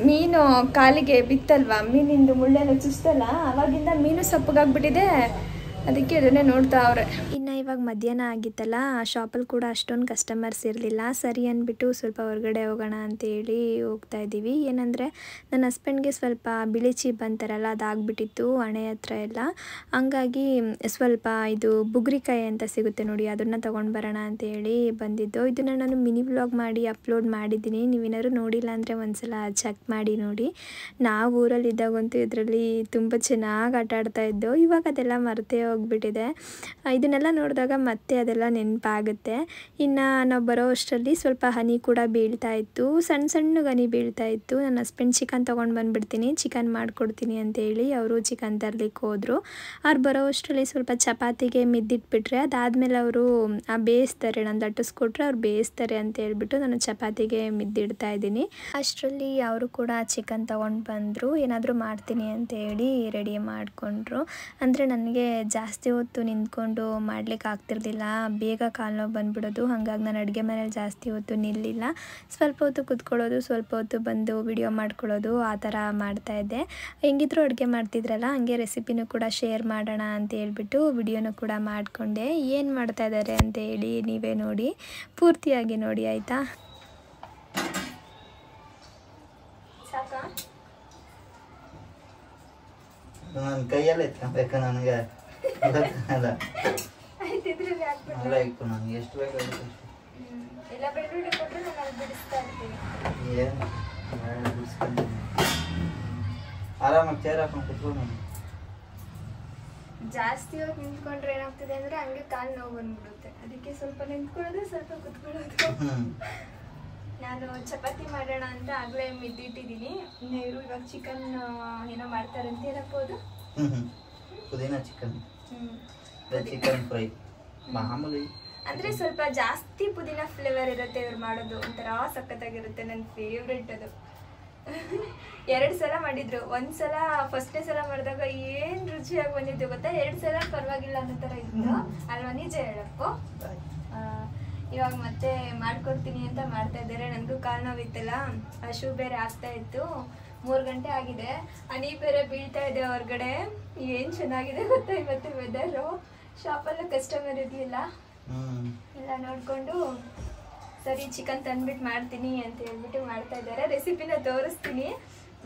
ಮೀನು ಕಾಲಿಗೆ ಬಿತ್ತಲ್ವಾ, ಮೀನಿಂದು ಮುಳ್ಳೆಲ್ಲ ಚುಸ್ತಲ್ಲ, ಆವಾಗಿಂದ ಮೀನು ಸಪ್ಪಗಾಗ್ಬಿಟ್ಟಿದೆ. ಅದಕ್ಕೆ ಅದನ್ನೇ ನೋಡ್ತಾ ಅವ್ರೆ. ಇನ್ನು ಇವಾಗ ಮಧ್ಯಾಹ್ನ ಆಗಿತ್ತಲ್ಲ, ಶಾಪಲ್ಲಿ ಕೂಡ ಅಷ್ಟೊಂದು ಕಸ್ಟಮರ್ಸ್ ಇರಲಿಲ್ಲ. ಸರಿ ಅಂದ್ಬಿಟ್ಟು ಸ್ವಲ್ಪ ಹೊರಗಡೆ ಹೋಗೋಣ ಅಂತೇಳಿ ಹೋಗ್ತಾ ಇದ್ದೀವಿ. ಏನಂದರೆ ನನ್ನ ಹಸ್ಬೆಂಡ್ಗೆ ಸ್ವಲ್ಪ ಬಿಳಿ ಚೀಪ್ ಅಂತಾರಲ್ಲ, ಅದಾಗ್ಬಿಟ್ಟಿತ್ತು ಹಣೆ ಹತ್ರ ಎಲ್ಲ. ಹಂಗಾಗಿ ಸ್ವಲ್ಪ ಇದು ಬುಗ್ರಿಕಾಯಿ ಅಂತ ಸಿಗುತ್ತೆ ನೋಡಿ, ಅದನ್ನು ತೊಗೊಂಡು ಬರೋಣ ಅಂತೇಳಿ ಬಂದಿದ್ದು. ಇದನ್ನು ನಾನು ಮಿನಿ ವ್ಲಾಗ್ ಮಾಡಿ ಅಪ್ಲೋಡ್ ಮಾಡಿದ್ದೀನಿ. ನೀವೇನಾದ್ರು ನೋಡಿಲ್ಲ ಅಂದರೆ ಒಂದ್ಸಲ ಚೆಕ್ ಮಾಡಿ ನೋಡಿ. ನಾವು ಊರಲ್ಲಿದ್ದಾಗಂತೂ ಇದರಲ್ಲಿ ತುಂಬ ಚೆನ್ನಾಗಿ ಆಟ ಆಡ್ತಾ ಇದ್ದೋ. ಇವಾಗ ಅದೆಲ್ಲ ಮರೆತೇ ಹೋಗ್ಬಿಟ್ಟಿದೆ. ಇದನ್ನೆಲ್ಲ ನೋಡಿದಾಗ ಮತ್ತೆ ಅದೆಲ್ಲ ನೆನಪಾಗುತ್ತೆ. ಇನ್ನು ನಾವು ಬರೋ ಅಷ್ಟರಲ್ಲಿ ಸ್ವಲ್ಪ ಹನಿ ಕೂಡ ಬೀಳ್ತಾ ಇತ್ತು, ಸಣ್ಣ ಸಣ್ಣ ಹನಿ ಬೀಳ್ತಾ ಇತ್ತು. ನನ್ನ ಹಸ್ಬೆಂಡ್ ಚಿಕನ್ ತೊಗೊಂಡು ಬಂದುಬಿಡ್ತೀನಿ, ಚಿಕನ್ ಮಾಡಿಕೊಡ್ತೀನಿ ಅಂತೇಳಿ ಅವರು ಚಿಕನ್ ತರಲಿಕ್ಕೆ ಹೋದರು. ಅವ್ರು ಬರೋ ಅಷ್ಟರಲ್ಲಿ ಸ್ವಲ್ಪ ಚಪಾತಿಗೆ ಮಿದ್ದಿಟ್ಬಿಟ್ರೆ, ಅದಾದಮೇಲೆ ಅವರು ಬೇಯಿಸ್ತಾರೆ, ನಾನು ದಟ್ಟಿಸ್ಕೊಟ್ರೆ ಅವ್ರು ಬೇಯಿಸ್ತಾರೆ ಅಂತ ಹೇಳ್ಬಿಟ್ಟು ನಾನು ಚಪಾತಿಗೆ ಮಿದ್ದಿಡ್ತಾ ಇದ್ದೀನಿ. ಅಷ್ಟರಲ್ಲಿ ಅವರು ಕೂಡ ಚಿಕನ್ ತೊಗೊಂಡು ಬಂದರು. ಏನಾದರೂ ಮಾಡ್ತೀನಿ ಅಂತ ಹೇಳಿ ರೆಡಿ ಮಾಡಿಕೊಂಡ್ರು. ಅಂದರೆ ನನಗೆ ಜಾಸ್ತಿ ಹೊತ್ತು ನಿಂತ್ಕೊಂಡು ಮಾಡ್ಲಿಕ್ಕೆ ಆಗ್ತಿರ್ಲಿಲ್ಲ, ಬೇಗ ಕಾಲು ನೋವು ಬಂದ್ಬಿಡೋದು. ಹಾಗಾಗಿ ನಾನು ಅಡುಗೆ ಮನೇಲಿ ಜಾಸ್ತಿ ಹೊತ್ತು ನಿಲ್ಲಿಲ್ಲ. ಸ್ವಲ್ಪ ಹೊತ್ತು ಕೂತ್ಕೊಳ್ಳೋದು, ಸ್ವಲ್ಪ ಹೊತ್ತು ಬಂದು ವಿಡಿಯೋ ಮಾಡ್ಕೊಳ್ಳೋದು, ಆ ಥರ ಮಾಡ್ತಾಯಿದ್ದೆ. ಹೆಂಗಿದ್ರು ಅಡುಗೆ ಮಾಡ್ತಿದ್ರಲ್ಲ, ಹಾಗೆ ರೆಸಿಪಿನೂ ಕೂಡ ಶೇರ್ ಮಾಡೋಣ ಅಂತ ಹೇಳ್ಬಿಟ್ಟು ವಿಡಿಯೋನೂ ಕೂಡ ಮಾಡಿಕೊಂಡೆ. ಏನು ಮಾಡ್ತಾಯಿದ್ದಾರೆ ಅಂತ ಹೇಳಿ ನೀವೇ ನೋಡಿ, ಪೂರ್ತಿಯಾಗಿ ನೋಡಿ ಆಯಿತಾ. ಸಾಕಾ? ನನ್ನ ಕೈಯಲ್ಲೇ ಎತ್ಕೊಬೇಕಾ ನನಗೆ ಅಲ್ಲ ಇತ್ತು, ನನಗೆ ಎಷ್ಟು ಬೇಕಾಗುತ್ತೆ ಎಲ್ಲ ಬೆಳ್ಳುಳ್ಳಿ ಕೊಟ್ಟರೆ ನಾನು ಅಲ್ಲಿ ಬಿಡಿಸ್ತಾ ಇರ್ತೀನಿ. ಏನು ಬಿಡಿಸ್ಕೊಂತೀನಿ, ಆರಾಮಾಗಿ ಚೇರ್ ಹಾಕೊಂಡು ಕುತ್ಕೊಂಡು. ಜಾಸ್ತಿ ಹೊತ್ತು ನಿಂತ್ಕೊಂಡ್ರೆ ಏನಾಗ್ತದೆ ಅಂದರೆ ಹಂಗೆ ಕಾಲು ನೋವು ಬಂದ್ಬಿಡುತ್ತೆ. ಅದಕ್ಕೆ ಸ್ವಲ್ಪ ನಿಂತ್ಕೊಳ್ಳೋದು, ಸ್ವಲ್ಪ ಕುತ್ಕೊಳ್ಳೋದು. ನಾನು ಚಪಾತಿ ಮಾಡೋಣ ಅಂತ ಆಗಲೇ ಮಿದ್ದಿಟ್ಟಿದ್ದೀನಿ. ಇವರು ಇವಾಗ ಚಿಕನ್ ಏನೋ ಮಾಡ್ತಾರಂತ ಏನಪ್ಪೋದು, ಪುದೀನ ಚಿಕನ್, ಚಿಕನ್ ಫ್ರೈ ಮಾಮೂಲಿ. ಅಂದರೆ ಸ್ವಲ್ಪ ಜಾಸ್ತಿ ಪುದೀನ ಫ್ಲೇವರ್ ಇರುತ್ತೆ ಇವ್ರು ಮಾಡೋದು, ಒಂಥರ ಸಖತ್ತಾಗಿರುತ್ತೆ. ನನ್ನ ಫೇವ್ರೆಟ್ ಅದು. 2 ಸಲ ಮಾಡಿದ್ರು. ಒಂದು ಸಲ ಫಸ್ಟ್ನೇ ಸಲ ಮಾಡಿದಾಗ ಏನು ರುಚಿಯಾಗಿ ಬಂದಿತ್ತು ಗೊತ್ತಾ, 2 ಸಲ ಪರವಾಗಿಲ್ಲ ಅನ್ನೋ ಥರ ಇತ್ತು ಅಲ್ವಾ, ನಿಜ ಹೇಳಪ್ಪು. ಇವಾಗ ಮತ್ತೆ ಮಾಡ್ಕೊಡ್ತೀನಿ ಅಂತ ಮಾಡ್ತಾ ಇದ್ದಾರೆ. ನನಗೂ ಕಾಲು ನೋವಿತ್ತಲ್ಲ, ಹಶು ಬೇರೆ ಆಗ್ತಾ ಇತ್ತು. 3 ಗಂಟೆ ಆಗಿದೆ, ಹನಿ ಬೇರೆ ಬೀಳ್ತಾ ಇದೆ ಹೊರಗಡೆ. ಏನು ಚೆನ್ನಾಗಿದೆ ಗೊತ್ತಾ ಇವತ್ತು ವೆದರು. ಶಾಪಲ್ಲೂ ಕಸ್ಟಮರ್ ಇರಲಿಲ್ಲ, ಎಲ್ಲ ನೋಡಿಕೊಂಡು ಸರಿ ಚಿಕನ್ ತಂದ್ಬಿಟ್ಟು ಮಾಡ್ತೀನಿ ಅಂತ ಹೇಳ್ಬಿಟ್ಟು ಮಾಡ್ತಾ ಇದ್ದಾರೆ. ರೆಸಿಪಿನ ತೋರಿಸ್ತೀನಿ,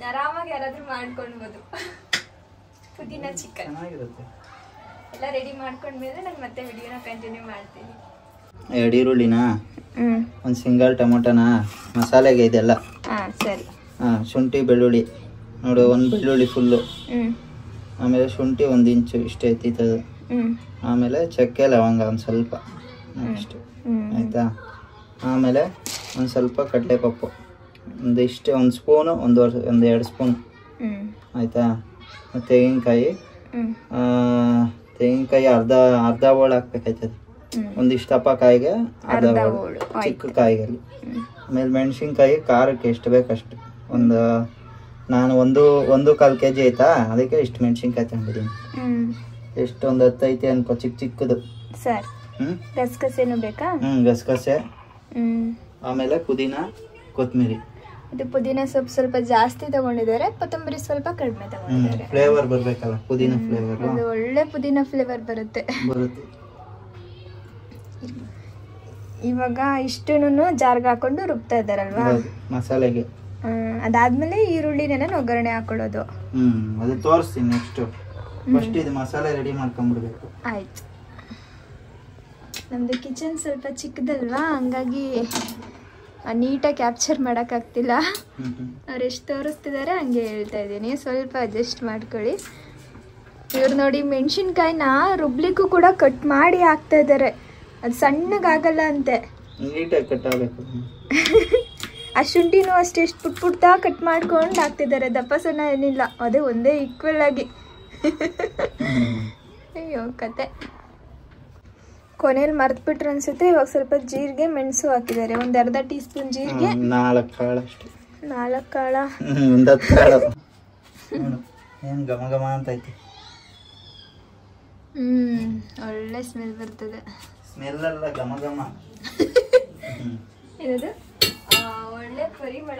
ಆರಾಮಾಗಿ ಯಾರಾದರೂ ಮಾಡ್ಕೊಳ್ಬೋದು. ಪುದೀನ ಚಿಕನ್ ಎಲ್ಲ ರೆಡಿ ಮಾಡ್ಕೊಂಡ್ಮೇಲೆ ನಾನು ಮತ್ತೆ ವಿಡಿಯೋನ ಕಂಟಿನ್ಯೂ ಮಾಡ್ತೀನಿ. 2 ಈರುಳ್ಳಿನ, ಒಂದು ಸಿಂಗಲ್ ಟೊಮೊಟೊನ, ಮಸಾಲೆಗೆ ಇದೆಲ್ಲ. ಸರಿ. ಶುಂಠಿ ಬೆಳ್ಳುಳ್ಳಿ ನೋಡು, 1 ಬೆಳ್ಳುಳ್ಳಿ ಫುಲ್ಲು, ಆಮೇಲೆ ಶುಂಠಿ 1 ಇಂಚು ಇಷ್ಟೇ ಎತ್ತಿತ್ತದು, ಆಮೇಲೆ ಚಕ್ಕೆ ಲವಂಗ ಒಂದು ಸ್ವಲ್ಪ ಅಷ್ಟು ಆಯಿತಾ. ಆಮೇಲೆ ಒಂದು ಸ್ವಲ್ಪ ಕಡಲೆಪಪ್ಪು ಒಂದಿಷ್ಟು, 1 ಸ್ಪೂನು, 1-2 ಸ್ಪೂನ್ ಆಯಿತಾ. ತೆಂಗಿನಕಾಯಿ ಅರ್ಧ ಹೋಳು ಹಾಕ್ಬೇಕಾಯ್ತದೆ. ಒಂದಿಷ್ಟು ದಪ್ಪ ಕಾಯಿಗೆ ಅರ್ಧ ಹೋಳು, ಚಿಕ್ಕ ಕಾಯಿಗೆಲ್ಲಿ. ಆಮೇಲೆ ಮೆಣಸಿನ್ಕಾಯಿ ಖಾರಕ್ಕೆ ಎಷ್ಟು ಬೇಕಷ್ಟು. ನಾನು 1.25 kg ಆಯ್ತಾ, ಅದಕ್ಕೆ ಇಷ್ಟು ಮೆಣಸಿನ್ಕಾಯಿ ತಗೊಂಡಿದ್ದೀನಿ. ಎಷ್ಟು ಒಂದು 10 ಐತೆ ಅನ್ಕೋ, ಚಿಕ್ಕದು. ಸರ್ ಗಸಗಸೆನೂ ಬೇಕಾ? ಗಸಗಸೆ, ಆಮೇಲೆ ಪುದೀನ, ಕೊತ್ತಂಬರಿ. ಇದು ಪುದೀನ ಸೊಪ್ಪು ಸ್ವಲ್ಪ ಜಾಸ್ತಿ ತಗೊಂಡಿದ್ದಾರೆ, ಕೊತ್ತಂಬರಿ ಸ್ವಲ್ಪ ಕಡಿಮೆ ತಗೊಂಡಿದ್ದಾರೆ. ಫ್ಲೇವರ್ ಬರ್ಬೇಕಲ್ಲ, ಪುದೀನ ಫ್ಲೇವರ್. ಅದು ಒಳ್ಳೆ ಪುದೀನ ಫ್ಲೇವರ್ ಬರುತ್ತೆ. ಇವಾಗ ಇಷ್ಟನ್ನು ಜಾರ್ಗೆ ಹಾಕೊಂಡು ರುಬ್ತಾ ಇದ್ದಾರಲ್ವಾ ಮಸಾಲೆಗೆ. ಅದಾದ್ಮೇಲೆ ಈರುಳ್ಳಿನ ಒಗ್ಗರಣೆ ಹಾಕೊಳ್ಳೋದು. ಅದು ತೋರಿಸ್ತೀನಿ ನೆಕ್ಸ್ಟ್. ಫಸ್ಟ್ ಇದು ಮಸಾಲೆ ರೆಡಿ ಮಾಡ್ಕೊಂಡ್ಬಿಡ್ಬೇಕು. ಆಯ್ತು. ನಮ್ದು ಕಿಚನ್ ಸ್ವಲ್ಪ ಚಿಕ್ಕದಲ್ವಾ, ಹಂಗಾಗಿ ನೀಟಾಗಿ ಕ್ಯಾಪ್ಚರ್ ಮಾಡೋಕ್ಕಾಗ್ತಿಲ್ಲ. ಅವ್ರು ಎಷ್ಟು ತೋರಿಸ್ತಿದ್ದಾರೆ ಹಂಗೆ ಹೇಳ್ತಾ ಇದ್ದೀನಿ, ಸ್ವಲ್ಪ ಅಡ್ಜಸ್ಟ್ ಮಾಡ್ಕೊಳ್ಳಿ. ಇವ್ರು ನೋಡಿ ಮೆಣಸಿನ್ಕಾಯಿನ ರುಬ್ಲಿಕ್ಕೂ ಕೂಡ ಕಟ್ ಮಾಡಿ ಹಾಕ್ತಾ ಇದ್ದಾರೆ. ಅದು ಸಣ್ಣಗಾಗಲ್ಲ ಅಂತೆ, ನೀಟಾಗಿ ಕಟ್ ಆಗಬೇಕು. ಆ ಶುಂಠಿನೂ ಅಷ್ಟೇ ಎಷ್ಟು ಪುಟ್ಟ ಕಟ್ ಮಾಡ್ಕೊಂಡು ಹಾಕ್ತಿದ್ದಾರೆ. ದಪ್ಪ ಸಣ್ಣ ಏನಿಲ್ಲ, ಅದೇ ಒಂದೇ ಈಕ್ವಲ್ ಆಗಿ. ಅಯ್ಯೋ ಕತೆ. ಕೊನೆಯಲ್ಲಿ ಮರ್ತ್ಬಿಟ್ರು ಅನ್ಸುತ್ತೆ. ಇವಾಗ ಸ್ವಲ್ಪ ಜೀರಿಗೆ ಮೆಣಸು ಹಾಕಿದ್ದಾರೆ, 1/2 ಟೀ ಸ್ಪೂನ್ ಜೀರಿಗೆ, 4 ಕಾಳು ಅಷ್ಟೇ. 4 ಕಾಳ, 10 ಕಾಳು. ಏನು ಘಮ ಘಮ ಅಂತ ಐತಿ. ಒಳ್ಳೆ ಸ್ಮೆಲ್ ಬರ್ತದೆ. ಸ್ಮೆಲ್ ಅಲ್ಲ, ಘಮ ಘಮ. ಏನದು? ಒಳ್ಳೆ ಪರಿಮಳ.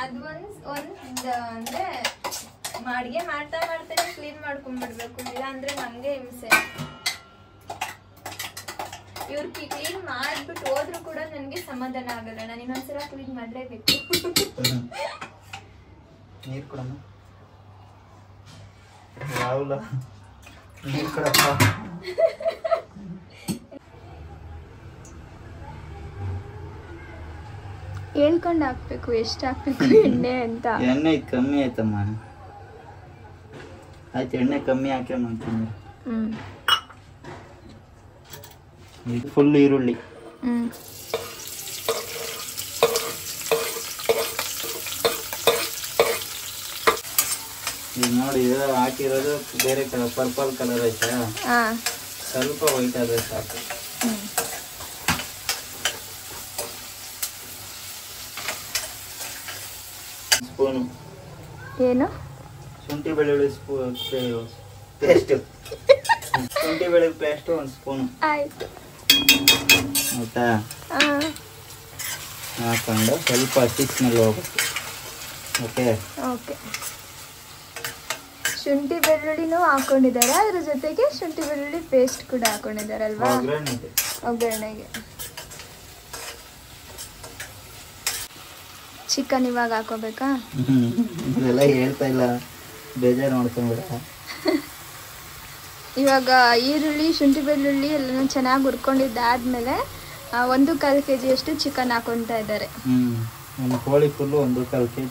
ಅದು ಅಂದ್ರೆ ಅಡಿಗೆ ಮಾಡ್ತಾನೆ ಕ್ಲೀನ್ ಮಾಡ್ಕೊಂಡ್ಬಿಡ್ಬೇಕು, ಇಲ್ಲ ಅಂದ್ರೆ ನಂಗೆ ಹಿಂಸೆ. ಇವ್ರು ಕ್ಲೀನ್ ಮಾಡ್ಬಿಟ್ಟು ಹೋದ್ರು ಕೂಡ ನನ್ಗೆ ಸಮಾಧಾನ ಆಗಲ್ಲ. ನಾನು ಇನ್ನೊಂದ್ಸಲ ಕ್ಲೀನ್ ಮಾಡ್ಲೇಬೇಕು. ನೀರು ಕೊಡಮ್ಮ, ರಾಹುಲ ನೀರು ಕೊಡಪ್ಪ. ಹೇಳ್ಕೊಂಡು ಹಾಕ್ಬೇಕು ಎಷ್ಟು ಹಾಕ್ಬೇಕು ಎಣ್ಣೆ ಅಂತ. ಎಣ್ಣೆ ಕಮ್ಮಿ ಆಯ್ತಮ್ಮ. ಆಯ್ತು, ಎಣ್ಣೆ ಕಮ್ಮಿ ಹಾಕಿ ಮಾಡ್ತೀನಿ. ಇದು ಫುಲ್ ಈರುಳ್ಳಿ. ಈಗ ನೋಡಿ, ಇದು ಹಾಕಿರೋದು ಬೇರೆ ಕಲರ್, ಪರ್ಪಲ್ ಕಲರ್ ಐತಾ, ಸ್ವಲ್ಪ ವೈಟ್ ಆದ್ರೆ ಸಾಕು. ಸ್ಪೂನು ಏನು? ಶುಂಠಿ ಬೆಳ್ಳುಳ್ಳಿ ಪೇಸ್ಟ್. ಶುಂಠಿ ಬೆಳ್ಳುಳ್ಳಿ ಪೇಸ್ಟ್ 1 ಸ್ಪೂನು. ಆಯ್ತು, ಆಯ್ತಾ. ಹಾಕೊಂಡು ಸ್ವಲ್ಪ ಹಸಿ ಸ್ಮೆಲ್ ಹೋಗುತ್ತೆ. Okay okay. ಶುಂಠಿ ಬೆಳ್ಳುಳ್ಳಿನೂ ಹಾಕೊಂಡಿದ್ದಾರೆ, ಅದ್ರ ಜೊತೆಗೆ ಶುಂಠಿ ಬೆಳ್ಳುಳ್ಳಿ ಪೇಸ್ಟ್ ಕೂಡ ಹಾಕೊಂಡಿದ್ದಾರಲ್ವಾ ಒಗ್ಗರಣೆಗೆ. ಚಿಕನ್ ಇವಾಗ ಹಾಕೋಬೇಕಾ? ಇದೆಲ್ಲ ಹೇಳ್ತಾ ಇಲ್ಲ, ಬೇಜಾರು ಮಾಡ್ಕೊಂಡ್ಬಿಡ. ಇವಾಗ ಈರುಳ್ಳಿ ಶುಂಠಿ ಬೆಳ್ಳುಳ್ಳಿ ಎಲ್ಲ ಚೆನ್ನಾಗಿ ಹುರ್ಕೊಂಡಿದ್ದಾದ್ಮೇಲೆ 1/4 kg ಅಷ್ಟು ಚಿಕನ್ ಹಾಕೊತಾ ಇದ್ದಾರೆ. ಒಂದು ಕೋಳಿ ಫುಲ್ಲು 1/4 kg.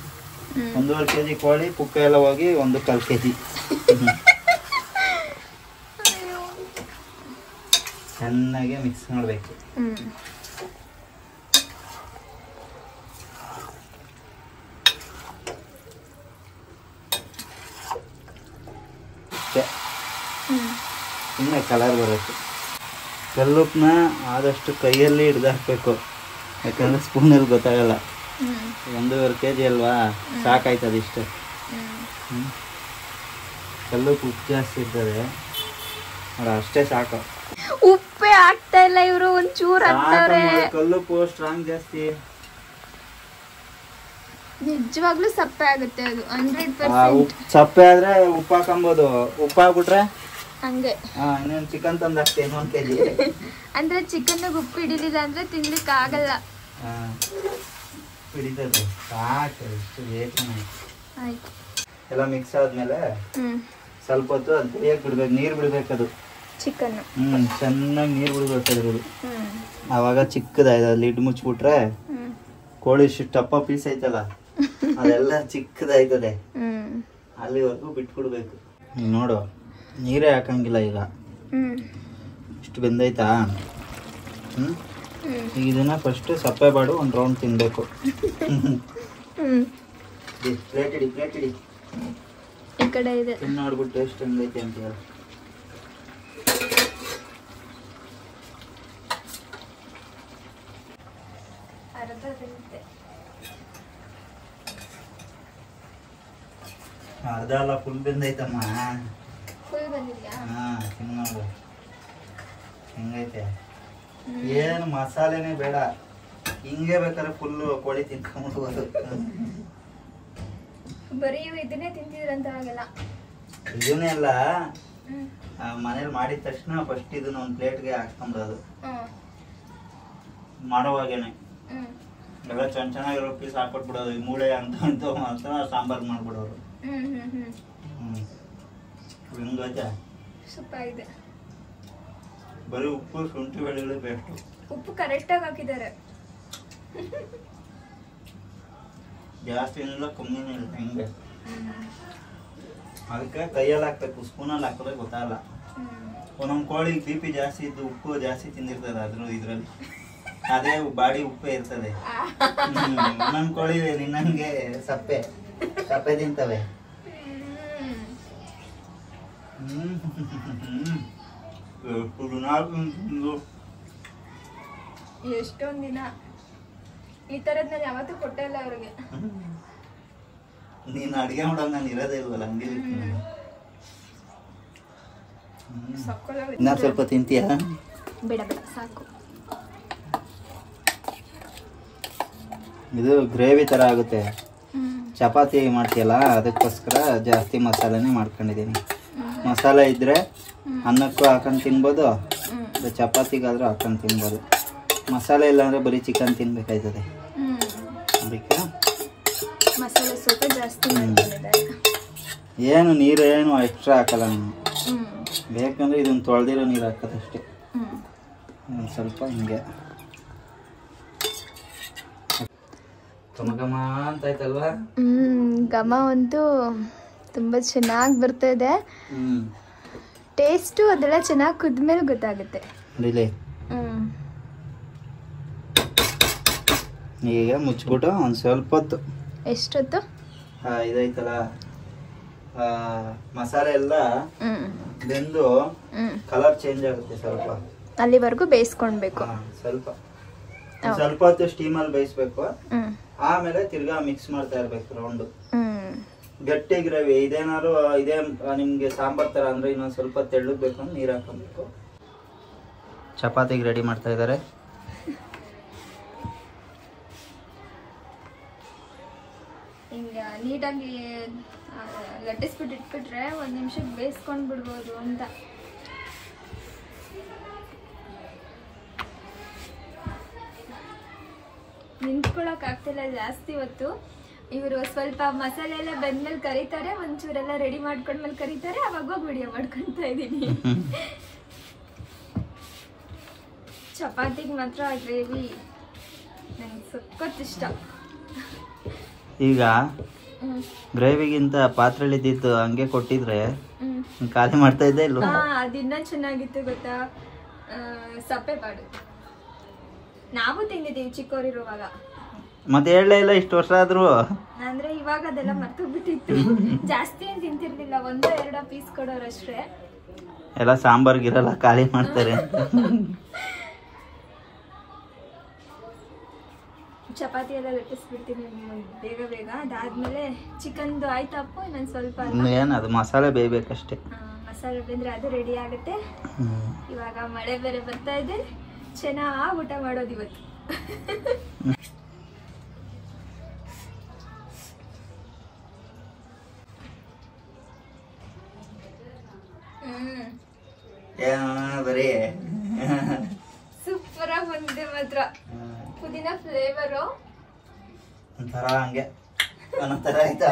1.5 kg ಕೋಳಿ, ಪುಕ್ಕ ಎಲ್ಲ ಹೋಗಿ 1/4 kg. ಚೆನ್ನಾಗಿ ಮಿಕ್ಸ್ ಮಾಡಬೇಕು. ಇನ್ನು ಕಲರ್ ಬರುತ್ತೆ. ಕಲ್ಲುಪ್ಪನ್ನ ಆದಷ್ಟು ಕೈಯಲ್ಲಿ ಹಿಡ್ದು ಹಾಕಬೇಕು, ಯಾಕಂದರೆ ಸ್ಪೂನಲ್ಲಿ ಗೊತ್ತಾಗಲ್ಲ. 1.5 kg ಅಲ್ವಾ, ಸಾಕಾಯ್ತದ ಇಷ್ಟು. ಕಲ್ಲುಪ್ಪು ಉಪ್ಪು ಜಾಸ್ತಿ ಇರ್ತದೆ ನೋಡ, ಅಷ್ಟೇ ಸಾಕು. ಉಪ್ಪೇ ಆಗ್ತಾ ಇಲ್ಲ ಇವರು, ಒಂಚೂರು ಹಾಕ್ತಾರೆ. ಕಲ್ಲುಪ್ಪು ಸ್ಟ್ರಾಂಗ್ ಜಾಸ್ತಿ. ನಿಜವಾಗ್ಲೂ ಸಪ್ಪೆ ಆಗುತ್ತೆ ಅದು 100%. ಸಪ್ಪೆ ಆದ್ರೆ ಉಪ್ಪು ಹಾಕೊಂಬೋದು, ಉಪ್ಪು ಹಾಕ್ಬಿಟ್ರೆ ಹಂಗೆ. ಇನ್ನೇನು ಚಿಕನ್ ತಂದು ಹಾಕ್ತೇನೆ 1 kg. ಅಂದ್ರೆ ಚಿಕನ್ ಉಪ್ಪು ಹಿಡಿಲಿಲ್ಲ ಅಂದ್ರೆ ತಿನ್ಲಿಕ್ಕೆ ಆಗಲ್ಲ. ಹಿಡಿತದೆ ಸಾಕು, ಇಷ್ಟು ಬೇಕು. ಆಯ್ತು, ಎಲ್ಲ ಮಿಕ್ಸ್ ಆದ್ಮೇಲೆ ಸ್ವಲ್ಪ ಹೊತ್ತು ಅದು ಬೇಯಕ್ಕೆ ಬಿಡ್ಬೇಕು, ನೀರು ಬಿಡ್ಬೇಕು ಅದು ಚಿಕನ್. ಚೆನ್ನಾಗಿ ನೀರು ಬಿಡ್ಬೇಕು ಅದ್ರದ್ದು. ಆವಾಗ ಚಿಕ್ಕದಾಯ್ತು, ಲಿಡ್ ಮುಚ್ಬಿಟ್ರೆ ಕೋಳಿ ಟಪ್ಪ ಪೀಸ್ ಐತಲ್ಲ ಅದೆಲ್ಲ ಚಿಕ್ಕದಾಯ್ತದೆ, ಅಲ್ಲಿವರೆಗೂ ಬಿಟ್ಬಿಡ್ಬೇಕು. ನೋಡು, ನೀರೇ ಹಾಕಂಗಿಲ್ಲ ಈಗ. ಇಷ್ಟು ಬೆಂದೈತಾ? ಈಗ ಇದನ್ನ ಫಸ್ಟ್ ಸಪ್ಪೆ ಬಾಡು ಒಂದು ರೌಂಡ್ ತಿನ್ಬೇಕು. ಪ್ಲೇಟ್ ಇಡಿ ಈ ಕಡೆ ಇದೆ, ನೋಡ್ಬಿಟ್ಟು ಟೇಸ್ಟ್ ಹೆಂಗೈತೆ ಅಂತ ಹೇಳಿ. ಅರ್ಧ ಅಲ್ಲ, ಫುಲ್ ಬೆಂದೈತಮ್ಮ. ತಿನ್ನೋದು ಹೆಂಗೈತೆ? ಏನು ಮಸಾಲೆನೇ ಬೇಡ, ಹಿಂಗೆ ಬೇಕಾದ್ರೆ ಫುಲ್ಲು ಕೋಳಿ ತಿನ್ಕೊಂಡ್ಬಿಡ್ಬೋದು. ಬರೀ ಇದನ್ನೇ ತಿಂತಿದ್ರಂತ ಆಗಲ್ಲ. ಇದನ್ನೇ ಅಲ್ಲ, ಮನೇಲಿ ಮಾಡಿದ ತಕ್ಷಣ ಫಸ್ಟ್ ಇದನ್ನ ಒಂದು ಪ್ಲೇಟ್ಗೆ ಹಾಕ್ಕೊಂಬಿಡೋದು ಮಾಡೋವಾಗೇನೆ. ಎಲ್ಲ ಚೆನ್ನಾಗಿರೋ ಪೀಸ್ ಹಾಕೊಟ್ಬಿಡೋದು, ಮೂಳೆ ಅಂತ ಮಾತ್ರ ಸಾಂಬಾರು ಮಾಡ್ಬಿಡೋರು. ಹಿಂಗೈತೆ, ಸೂಪರಾಗಿದೆ. ಬರೀ ಉಪ್ಪು ಶುಂಠಿ ಬೆಳ್ಳುಳ್ಳಿ ಬೇಕು. ಉಪ್ಪು ಕರೆಕ್ಟಾಗಿ ಹಾಕಿದ್ದಾರೆ, ಜಾಸ್ತಿ ಏನಿಲ್ಲ ಕಮ್ಮಿನೂ ಇಲ್ಲ. ಹಿಂಗೆ ಅದಕ್ಕೆ ಕೈಯಲ್ಲಿ ಹಾಕ್ಬೇಕು, ಸ್ಪೂನಲ್ಲಿ ಹಾಕಿದ್ರೆ ಗೊತ್ತಾಗಲ್ಲ. ಒಂದೊಂದು ಕೋಳಿ BP ಜಾಸ್ತಿ ಇದ್ದು ಉಪ್ಪು ಜಾಸ್ತಿ ತಿಂದಿರ್ತದೆ ಅದ್ರ ಇದ್ರಲ್ಲಿ, ಅದೇ ಬಾಡಿ ಉಪ್ಪೇ ಇರ್ತದೆ. ಒಂದೊಂದು ಕೋಳಿ ನಿನ್ನಂಗೆ ಸಪ್ಪೆ ತಿಂತವೆ. ಎಷ್ಟೊಂದ್ ದಿನ ಈ ತರದ್ ನಾನು ಯಾವತ್ತೂ ಕೊಟ್ಟೇ ಇಲ್ಲ ಅವ್ರಿಗೆ. ನೀನು ಅಡಿಗೆ ಮಾಡೋದು ನಾನು ಇರೋದೇ ಇಲ್ವಲ್ಲ, ಅಂಗಡಿ. ಇನ್ನ ಸ್ವಲ್ಪ ತಿಂತೀಯಾ? ಬೇಡ ಸಾಕು. ಇದು ಗ್ರೇವಿ ತರ ಆಗುತ್ತೆ. ಚಪಾತಿ ಮಾಡ್ತೀಯಲ್ಲ, ಅದಕ್ಕೋಸ್ಕರ ಜಾಸ್ತಿ ಮಸಾಲೆನೇ ಮಾಡ್ಕೊಂಡಿದ್ದೀನಿ. ಮಸಾಲೆ ಇದ್ರೆ ಅನ್ನಕ್ಕೂ ಹಾಕೊಂಡು ತಿನ್ಬೋದು, ಚಪಾತಿಗಾದ್ರೂ ಹಾಕೊಂಡು ತಿನ್ಬೋದು. ಮಸಾಲೆ ಇಲ್ಲ ಅಂದ್ರೆ ಬರೀ ಚಿಕನ್ ತಿನ್ಬೇಕಾಯ್ತದೆ. ಅದಕ್ಕೆ ಮಸಾಲೆ ಸ್ವಲ್ಪ ಜಾಸ್ತಿ ಏನು ನೀರೇನು ಎಕ್ಸ್ಟ್ರಾ ಹಾಕಲ್ಲ ನಾನು. ಬೇಕಂದ್ರೆ ಇದನ್ನು ತೊಳೆದಿರೋ ನೀರು ಹಾಕೋದಷ್ಟೇ. ಸ್ವಲ್ಪ ಹಿಂಗೆ ಘಮ ಅಂತ ಆಯ್ತಲ್ವಾ? ಘಮ ಅಂತೂ ತುಂಬ ಚೆನ್ನಾಗಿ ಬರ್ತಾ ಇದೆ. ಟೇಸ್ಟು ಅದೆಲ್ಲ ಚೆನ್ನಾಗಿ ಕುದ್ಮೇಲೆ ಗೊತ್ತಾಗುತ್ತೆ. ಈಗ ಮುಚ್ಚಿಬಿಟ್ಟು ಒಂದು ಸ್ವಲ್ಪ ಹೊತ್ತು. ಎಷ್ಟೊತ್ತು? ಇದೈತಲ್ಲ ಮಸಾಲೆ ಎಲ್ಲ ಬೆಂದು ಕಲರ್ ಚೇಂಜ್ ಆಗುತ್ತೆ ಸ್ವಲ್ಪ, ಅಲ್ಲಿವರೆಗೂ ಬೇಯಿಸ್ಕೊಳ್ಬೇಕು. ಸ್ವಲ್ಪ ಹೊತ್ತು ಸ್ಟೀಮಲ್ಲಿ ಬೇಯಿಸ್ಬೇಕು. ಆಮೇಲೆ ತಿರ್ಗಾ ಮಿಕ್ಸ್ ಮಾಡ್ತಾ ಇರ್ಬೇಕು ರೌಂಡು. ಗಟ್ಟಿ ಗ್ರೇವಿ ಇದೇನಾದ್ರು ಇದೇ ನಿಮ್ಗೆ ಸಾಂಬಾರ್ ತರ ಅಂದ್ರೆ ಇನ್ನೊಂದು ಸ್ವಲ್ಪ ತೆಳ್ಳಗ್ ಬೇಕು ಅಂದ್ರೆ ನೀರು ಹಾಕೊಬೇಕು. ಚಪಾತಿಗೆ ರೆಡಿ ಮಾಡ್ತಾ ಇದ್ದಾರೆ. ಹಿಂಗೆ ನೀಟಾಗಿ ಲಟ್ಟಿಸ್ಬಿಟ್ಟು ಇಟ್ಬಿಟ್ರೆ 1 ನಿಮಿಷಕ್ಕೆ ಬೇಯಿಸ್ಕೊಂಡು ಬಿಡ್ಬೋದು ಅಂತ. ನಿಂತ್ಕೊಳಕ್ ಆಗ್ತಿಲ್ಲ ಜಾಸ್ತಿ ಹೊತ್ತು. ಇವರು ಸ್ವಲ್ಪ ಮಸಾಲೆ ಎಲ್ಲ ಬಂದ್ಮೇಲೆ ಕರೀತಾರೆ, ಒಂಚೂರೆಲ್ಲ ರೆಡಿ ಮಾಡ್ಕೊಂಡ್ಮೇಲೆ ಕರೀತಾರೆ, ಅವಾಗ ಹೋಗಿ ವಿಡಿಯೋ ಮಾಡ್ಕೊತಾ ಇದ್ದೀನಿ. ಚಪಾತಿಗೆ ಮಾತ್ರ ಗ್ರೇವಿ ನಂಗೆ ಸಖತ್ ಇಷ್ಟ. ಈಗ ಗ್ರೇವಿಗಿಂತ ಪಾತ್ರೆಲಿ ಇದ್ದಿದ್ದು ಹಂಗೆ ಕೊಟ್ಟಿದ್ರೆ ಖಾಲಿ ಮಾಡ್ತಾ ಇದ್ದೆ ಇಲ್ವಾ? ಅದಿನ್ನ ಚೆನ್ನಾಗಿತ್ತು ಗೊತ್ತಾ, ಸಪ್ಪೆ ಪಾಡು. ನಾವು ತಿಂದಿದ್ದೀವಿ ಚಿಕ್ಕವರಿರುವಾಗ. ಮತ್ತೆ ಹೇಳಲೇ ಇಲ್ಲ ಇಷ್ಟು ವರ್ಷ ಆದ್ರೂ. ಅಂದ್ರೆ ಇವಾಗ ಅದೆಲ್ಲ ಮರ್ತೋಗ್ಬಿಟ್ಟಿತ್ತು. ಜಾಸ್ತಿ ಏನ್ ತಿಂತಿರ್ಲಿಲ್ಲ, 1-2 ಪೀಸ್ ಕೊಡೋರಷ್ಟೇ. ಎಲ್ಲ ಸಾಂಬಾರ್ಗಿರಲ್ಲ, ಖಾಲಿ ಮಾಡ್ತಾರೆ. ಚಪಾತಿ ಎಲ್ಲ ಲಟ್ಟಿಸ್ಬಿಡ್ತೀನಿ ಬೇಗ ಬೇಗ. ಅದಾದ್ಮೇಲೆ ಚಿಕನ್ದು ಆಯ್ತಪ್ಪ, ಇನ್ನೊಂದು ಸ್ವಲ್ಪ ಏನು ಅದು ಮಸಾಲೆ ಬೇಯಬೇಕಷ್ಟೇ. ಮಸಾಲೆ ಬೆಂದ್ರೆ ಅದು ರೆಡಿ ಆಗುತ್ತೆ. ಇವಾಗ ಮಳೆ ಬೇರೆ ಬರ್ತಾ ಇದೆ, ಚೆನ್ನಾಗಿ ಊಟ ಮಾಡೋದು ಇವತ್ತು. ಬರೀ ಸೂಪರ್ ಆಗಿ ಬಂದಿದೆ ಮಾತ್ರ. ಪುದೀನ ಫ್ಲೇವರು ಒಂಥರ ಹಂಗೆ ಒಂಥರ ಆಯ್ತಾ,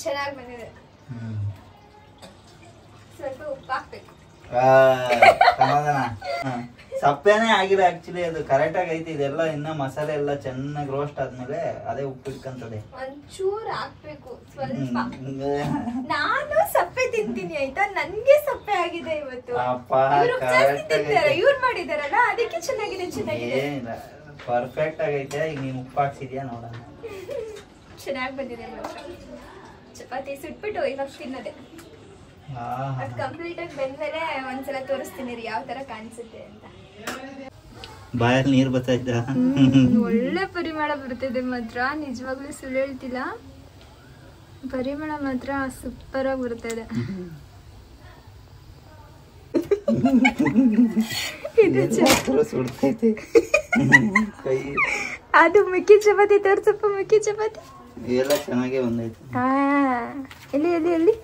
ಚೆನ್ನಾಗಿ ಬಂದಿದೆ. ಸ್ವಲ್ಪ ಉಪ್ಪು ಹಾಕ್ಬೇಕು. ಸಮಾಧಾನ. ಸಪ್ಪೇನೆ ಆಗಿಲ್ಲ ಆಕ್ಚುಲಿ, ಅದು ಕರೆಕ್ಟ್ ಆಗಿ ಐತಿ. ಇದೆಲ್ಲ ಇನ್ನ ಮಸಾಲೆ ಎಲ್ಲ ಚೆನ್ನಾಗಿ ರೋಸ್ಟ್ ಆದ್ಮೇಲೆ ಅದೇ ಉಪ್ಪು ಇಟ್ಕೊಂತದೆ. ಒಂಚೂರು ಹಾಕ್ಬೇಕು ಸ್ವಲ್ಪ. ನಾನು ಸಪ್ಪೆ ತಿಂತೀನಿ ಆಯ್ತಾ, ನನ್ಗೆ ಸಪ್ಪೆ ಆಗಿದೆ ಇವತ್ತು. ಇವ್ರು ಮಾಡಿದಾರಲ್ಲ ಅದಕ್ಕೆ ಚೆನ್ನಾಗಿದೆ. ಏನಿಲ್ಲ, ಪರ್ಫೆಕ್ಟ್ ಆಗೈತೆ. ಈಗ ನೀನ್ ಉಪ್ಪು ಹಾಕ್ಸಿದ್ಯಾ ನೋಡೋಣ. ಚೆನ್ನಾಗಿ ಬಂದಿದೆ ಮಾತ್ರ. ಚಪಾತಿ ಸುಟ್ಬಿಟ್ಟು ಇವಾಗ ತಿನ್ನೋದೆ. ಅದು ಕಂಪ್ಲೀಟ್ ಆಗಿ ಬಂದ್ಮೇಲೆ ಒಂದ್ಸಲ ತೋರಿಸ್ತೀನಿ ರೀ ಯಾವ ತರ ಕಾಣಿಸುತ್ತೆ ಅಂತ. ಬಾಯಲ್ಲಿ ನೀರು ಬರ್ತಾ ಇದ್ದ. ಒಳ್ಳೆ ಪರಿಮಳ ಬರ್ತಿದೆ ಮಾತ್ರ, ನಿಜವಾಗ್ಲೂ ಸುಳ್ಳು ಹೇಳ್ತಿಲ್ಲ. ಪರಿಮಳ ಮಾತ್ರ ಸೂಪರ್ ಆಗಿ ಬರ್ತಾ ಇದೆ. ಸುಡ್ತೈತೆ ಕೈ. ಅದು ಮಿಕ್ಕಿ ಚಪಾತಿ ತೋರ್ಸಪ್ಪ, ಮಿಕ್ಕಿ ಚಪಾತಿ ಎಲ್ಲ ಚೆನ್ನಾಗೇ ಬಂದೈತೆ. ಎಲ್ಲಿ ಎಲ್ಲಿ ಎಲ್ಲಿ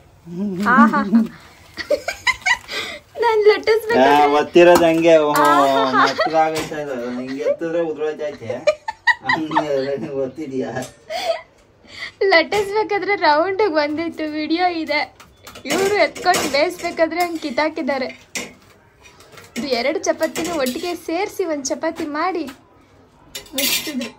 ನಾನು ಲಟ್ಟಿಸ್ಬೇಕು. ಒತ್ತಿರೋದು ಹಂಗೆ ಮೆತ್ತಗಾಗೈತೆ, ಹಿಂಗೆ ಎತ್ತಿದ್ರೆ ಉದ್ರೋಯ್ತೈತೆ. ಒತ್ತಿದ್ಯಾ? ಲಟ್ಟಿಸ್ಬೇಕಾದ್ರೆ ರೌಂಡ್ ಬಂದಿತ್ತು, ವಿಡಿಯೋ ಇದೆ. ಇವರು ಎತ್ಕೊಂಡು ಬೇಯಿಸ್ಬೇಕಾದ್ರೆ ಹಂಗೆ ಕಿತ್ತಾಕಿದ್ದಾರೆ. ಇದು 2 ಚಪಾತಿನ ಒಟ್ಟಿಗೆ ಸೇರಿಸಿ ಒಂದು ಚಪಾತಿ ಮಾಡಿ ಮುಚ್ಚಿದ್ರು.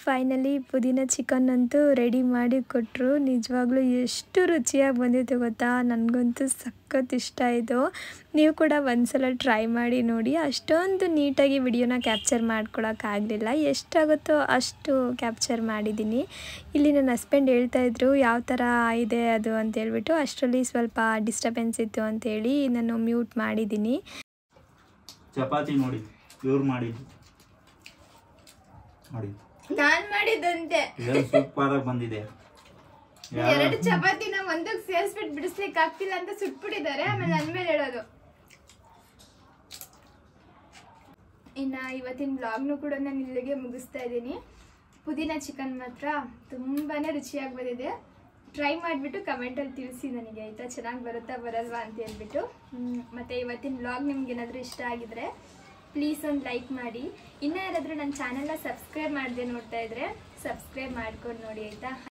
ಫೈನಲಿ ಪುದೀನ ಚಿಕನ್ ಅಂತೂ ರೆಡಿ ಮಾಡಿ ಕೊಟ್ಟರು. ನಿಜವಾಗ್ಲೂ ಎಷ್ಟು ರುಚಿಯಾಗಿ ಬಂದಿತ್ತು ಗೊತ್ತಾ, ನನಗಂತೂ ಸಖತ್ ಇಷ್ಟ ಆಯಿತು. ನೀವು ಕೂಡ ಒಂದ್ಸಲ ಟ್ರೈ ಮಾಡಿ ನೋಡಿ. ಅಷ್ಟೊಂದು ನೀಟಾಗಿ ವಿಡಿಯೋನ ಕ್ಯಾಪ್ಚರ್ ಮಾಡ್ಕೊಳಕ್ಕಾಗಲಿಲ್ಲ, ಎಷ್ಟಾಗುತ್ತೋ ಅಷ್ಟು ಕ್ಯಾಪ್ಚರ್ ಮಾಡಿದ್ದೀನಿ. ಇಲ್ಲಿ ನನ್ನ ಹಸ್ಬೆಂಡ್ ಹೇಳ್ತಾಯಿದ್ರು ಯಾವ ಥರ ಇದೆ ಅದು ಅಂತೇಳ್ಬಿಟ್ಟು. ಅಷ್ಟರಲ್ಲಿ ಸ್ವಲ್ಪ ಡಿಸ್ಟರ್ಬೆನ್ಸ್ ಇತ್ತು ಅಂತೇಳಿ ನಾನು ಮ್ಯೂಟ್ ಮಾಡಿದ್ದೀನಿ. ಚಪಾತಿ ನೋಡಿ ಇವ್ರು ಮಾಡಿದ್ದು ನೋಡಿ, ನಾನ್ ಮಾಡಿದಂತೆ. ಸೂಪರ್ ಆಗಿ ಬಂದಿದೆ. 2 ಚಪಾತಿನ ಒಂದಕ್ಕೆ ಸೇರಿಸ್ಬಿಟ್ಟು ಬಿಡಿಸ್ಲಿಕ್ಕೆ ಆಗ್ತಿಲ್ಲ ಅಂತ ಸುಟ್ಬಿಟ್ಟಿದ್ದಾರೆ. ಆಮೇಲೆ ನನ್ ಮೇಲೆ ಹೇಳೋದು. ಇನ್ನ ಇವತ್ತಿನ ಬ್ಲಾಗ್ನು ಕೂಡ ನಾನು ಇಲ್ಲಿಗೆ ಮುಗಿಸ್ತಾ ಇದ್ದೀನಿ. ಪುದೀನ ಚಿಕನ್ ಮಾತ್ರ ತುಂಬಾನೇ ರುಚಿಯಾಗಿ ಬಂದಿದೆ. ಟ್ರೈ ಮಾಡಿಬಿಟ್ಟು ಕಮೆಂಟಲ್ಲಿ ತಿಳಿಸಿ ನನಗೆ ಆಯಿತಾ, ಚೆನ್ನಾಗಿ ಬರುತ್ತಾ ಬರಲ್ವಾ ಅಂತ ಹೇಳ್ಬಿಟ್ಟು. ಮತ್ತು ಇವತ್ತಿನ ಬ್ಲಾಗ್ ನಿಮ್ಗೆ ಏನಾದರೂ ಇಷ್ಟ ಆಗಿದ್ರೆ ಪ್ಲೀಸ್ ಒಂದು ಲೈಕ್ ಮಾಡಿ. ಇನ್ನೂ ಯಾರಾದರೂ ನನ್ನ ಚಾನಲ್ನ ಸಬ್ಸ್ಕ್ರೈಬ್ ಮಾಡದೆ ನೋಡ್ತಾ ಇದ್ರೆ ಸಬ್ಸ್ಕ್ರೈಬ್ ಮಾಡ್ಕೊಂಡು ನೋಡಿ ಆಯಿತಾ.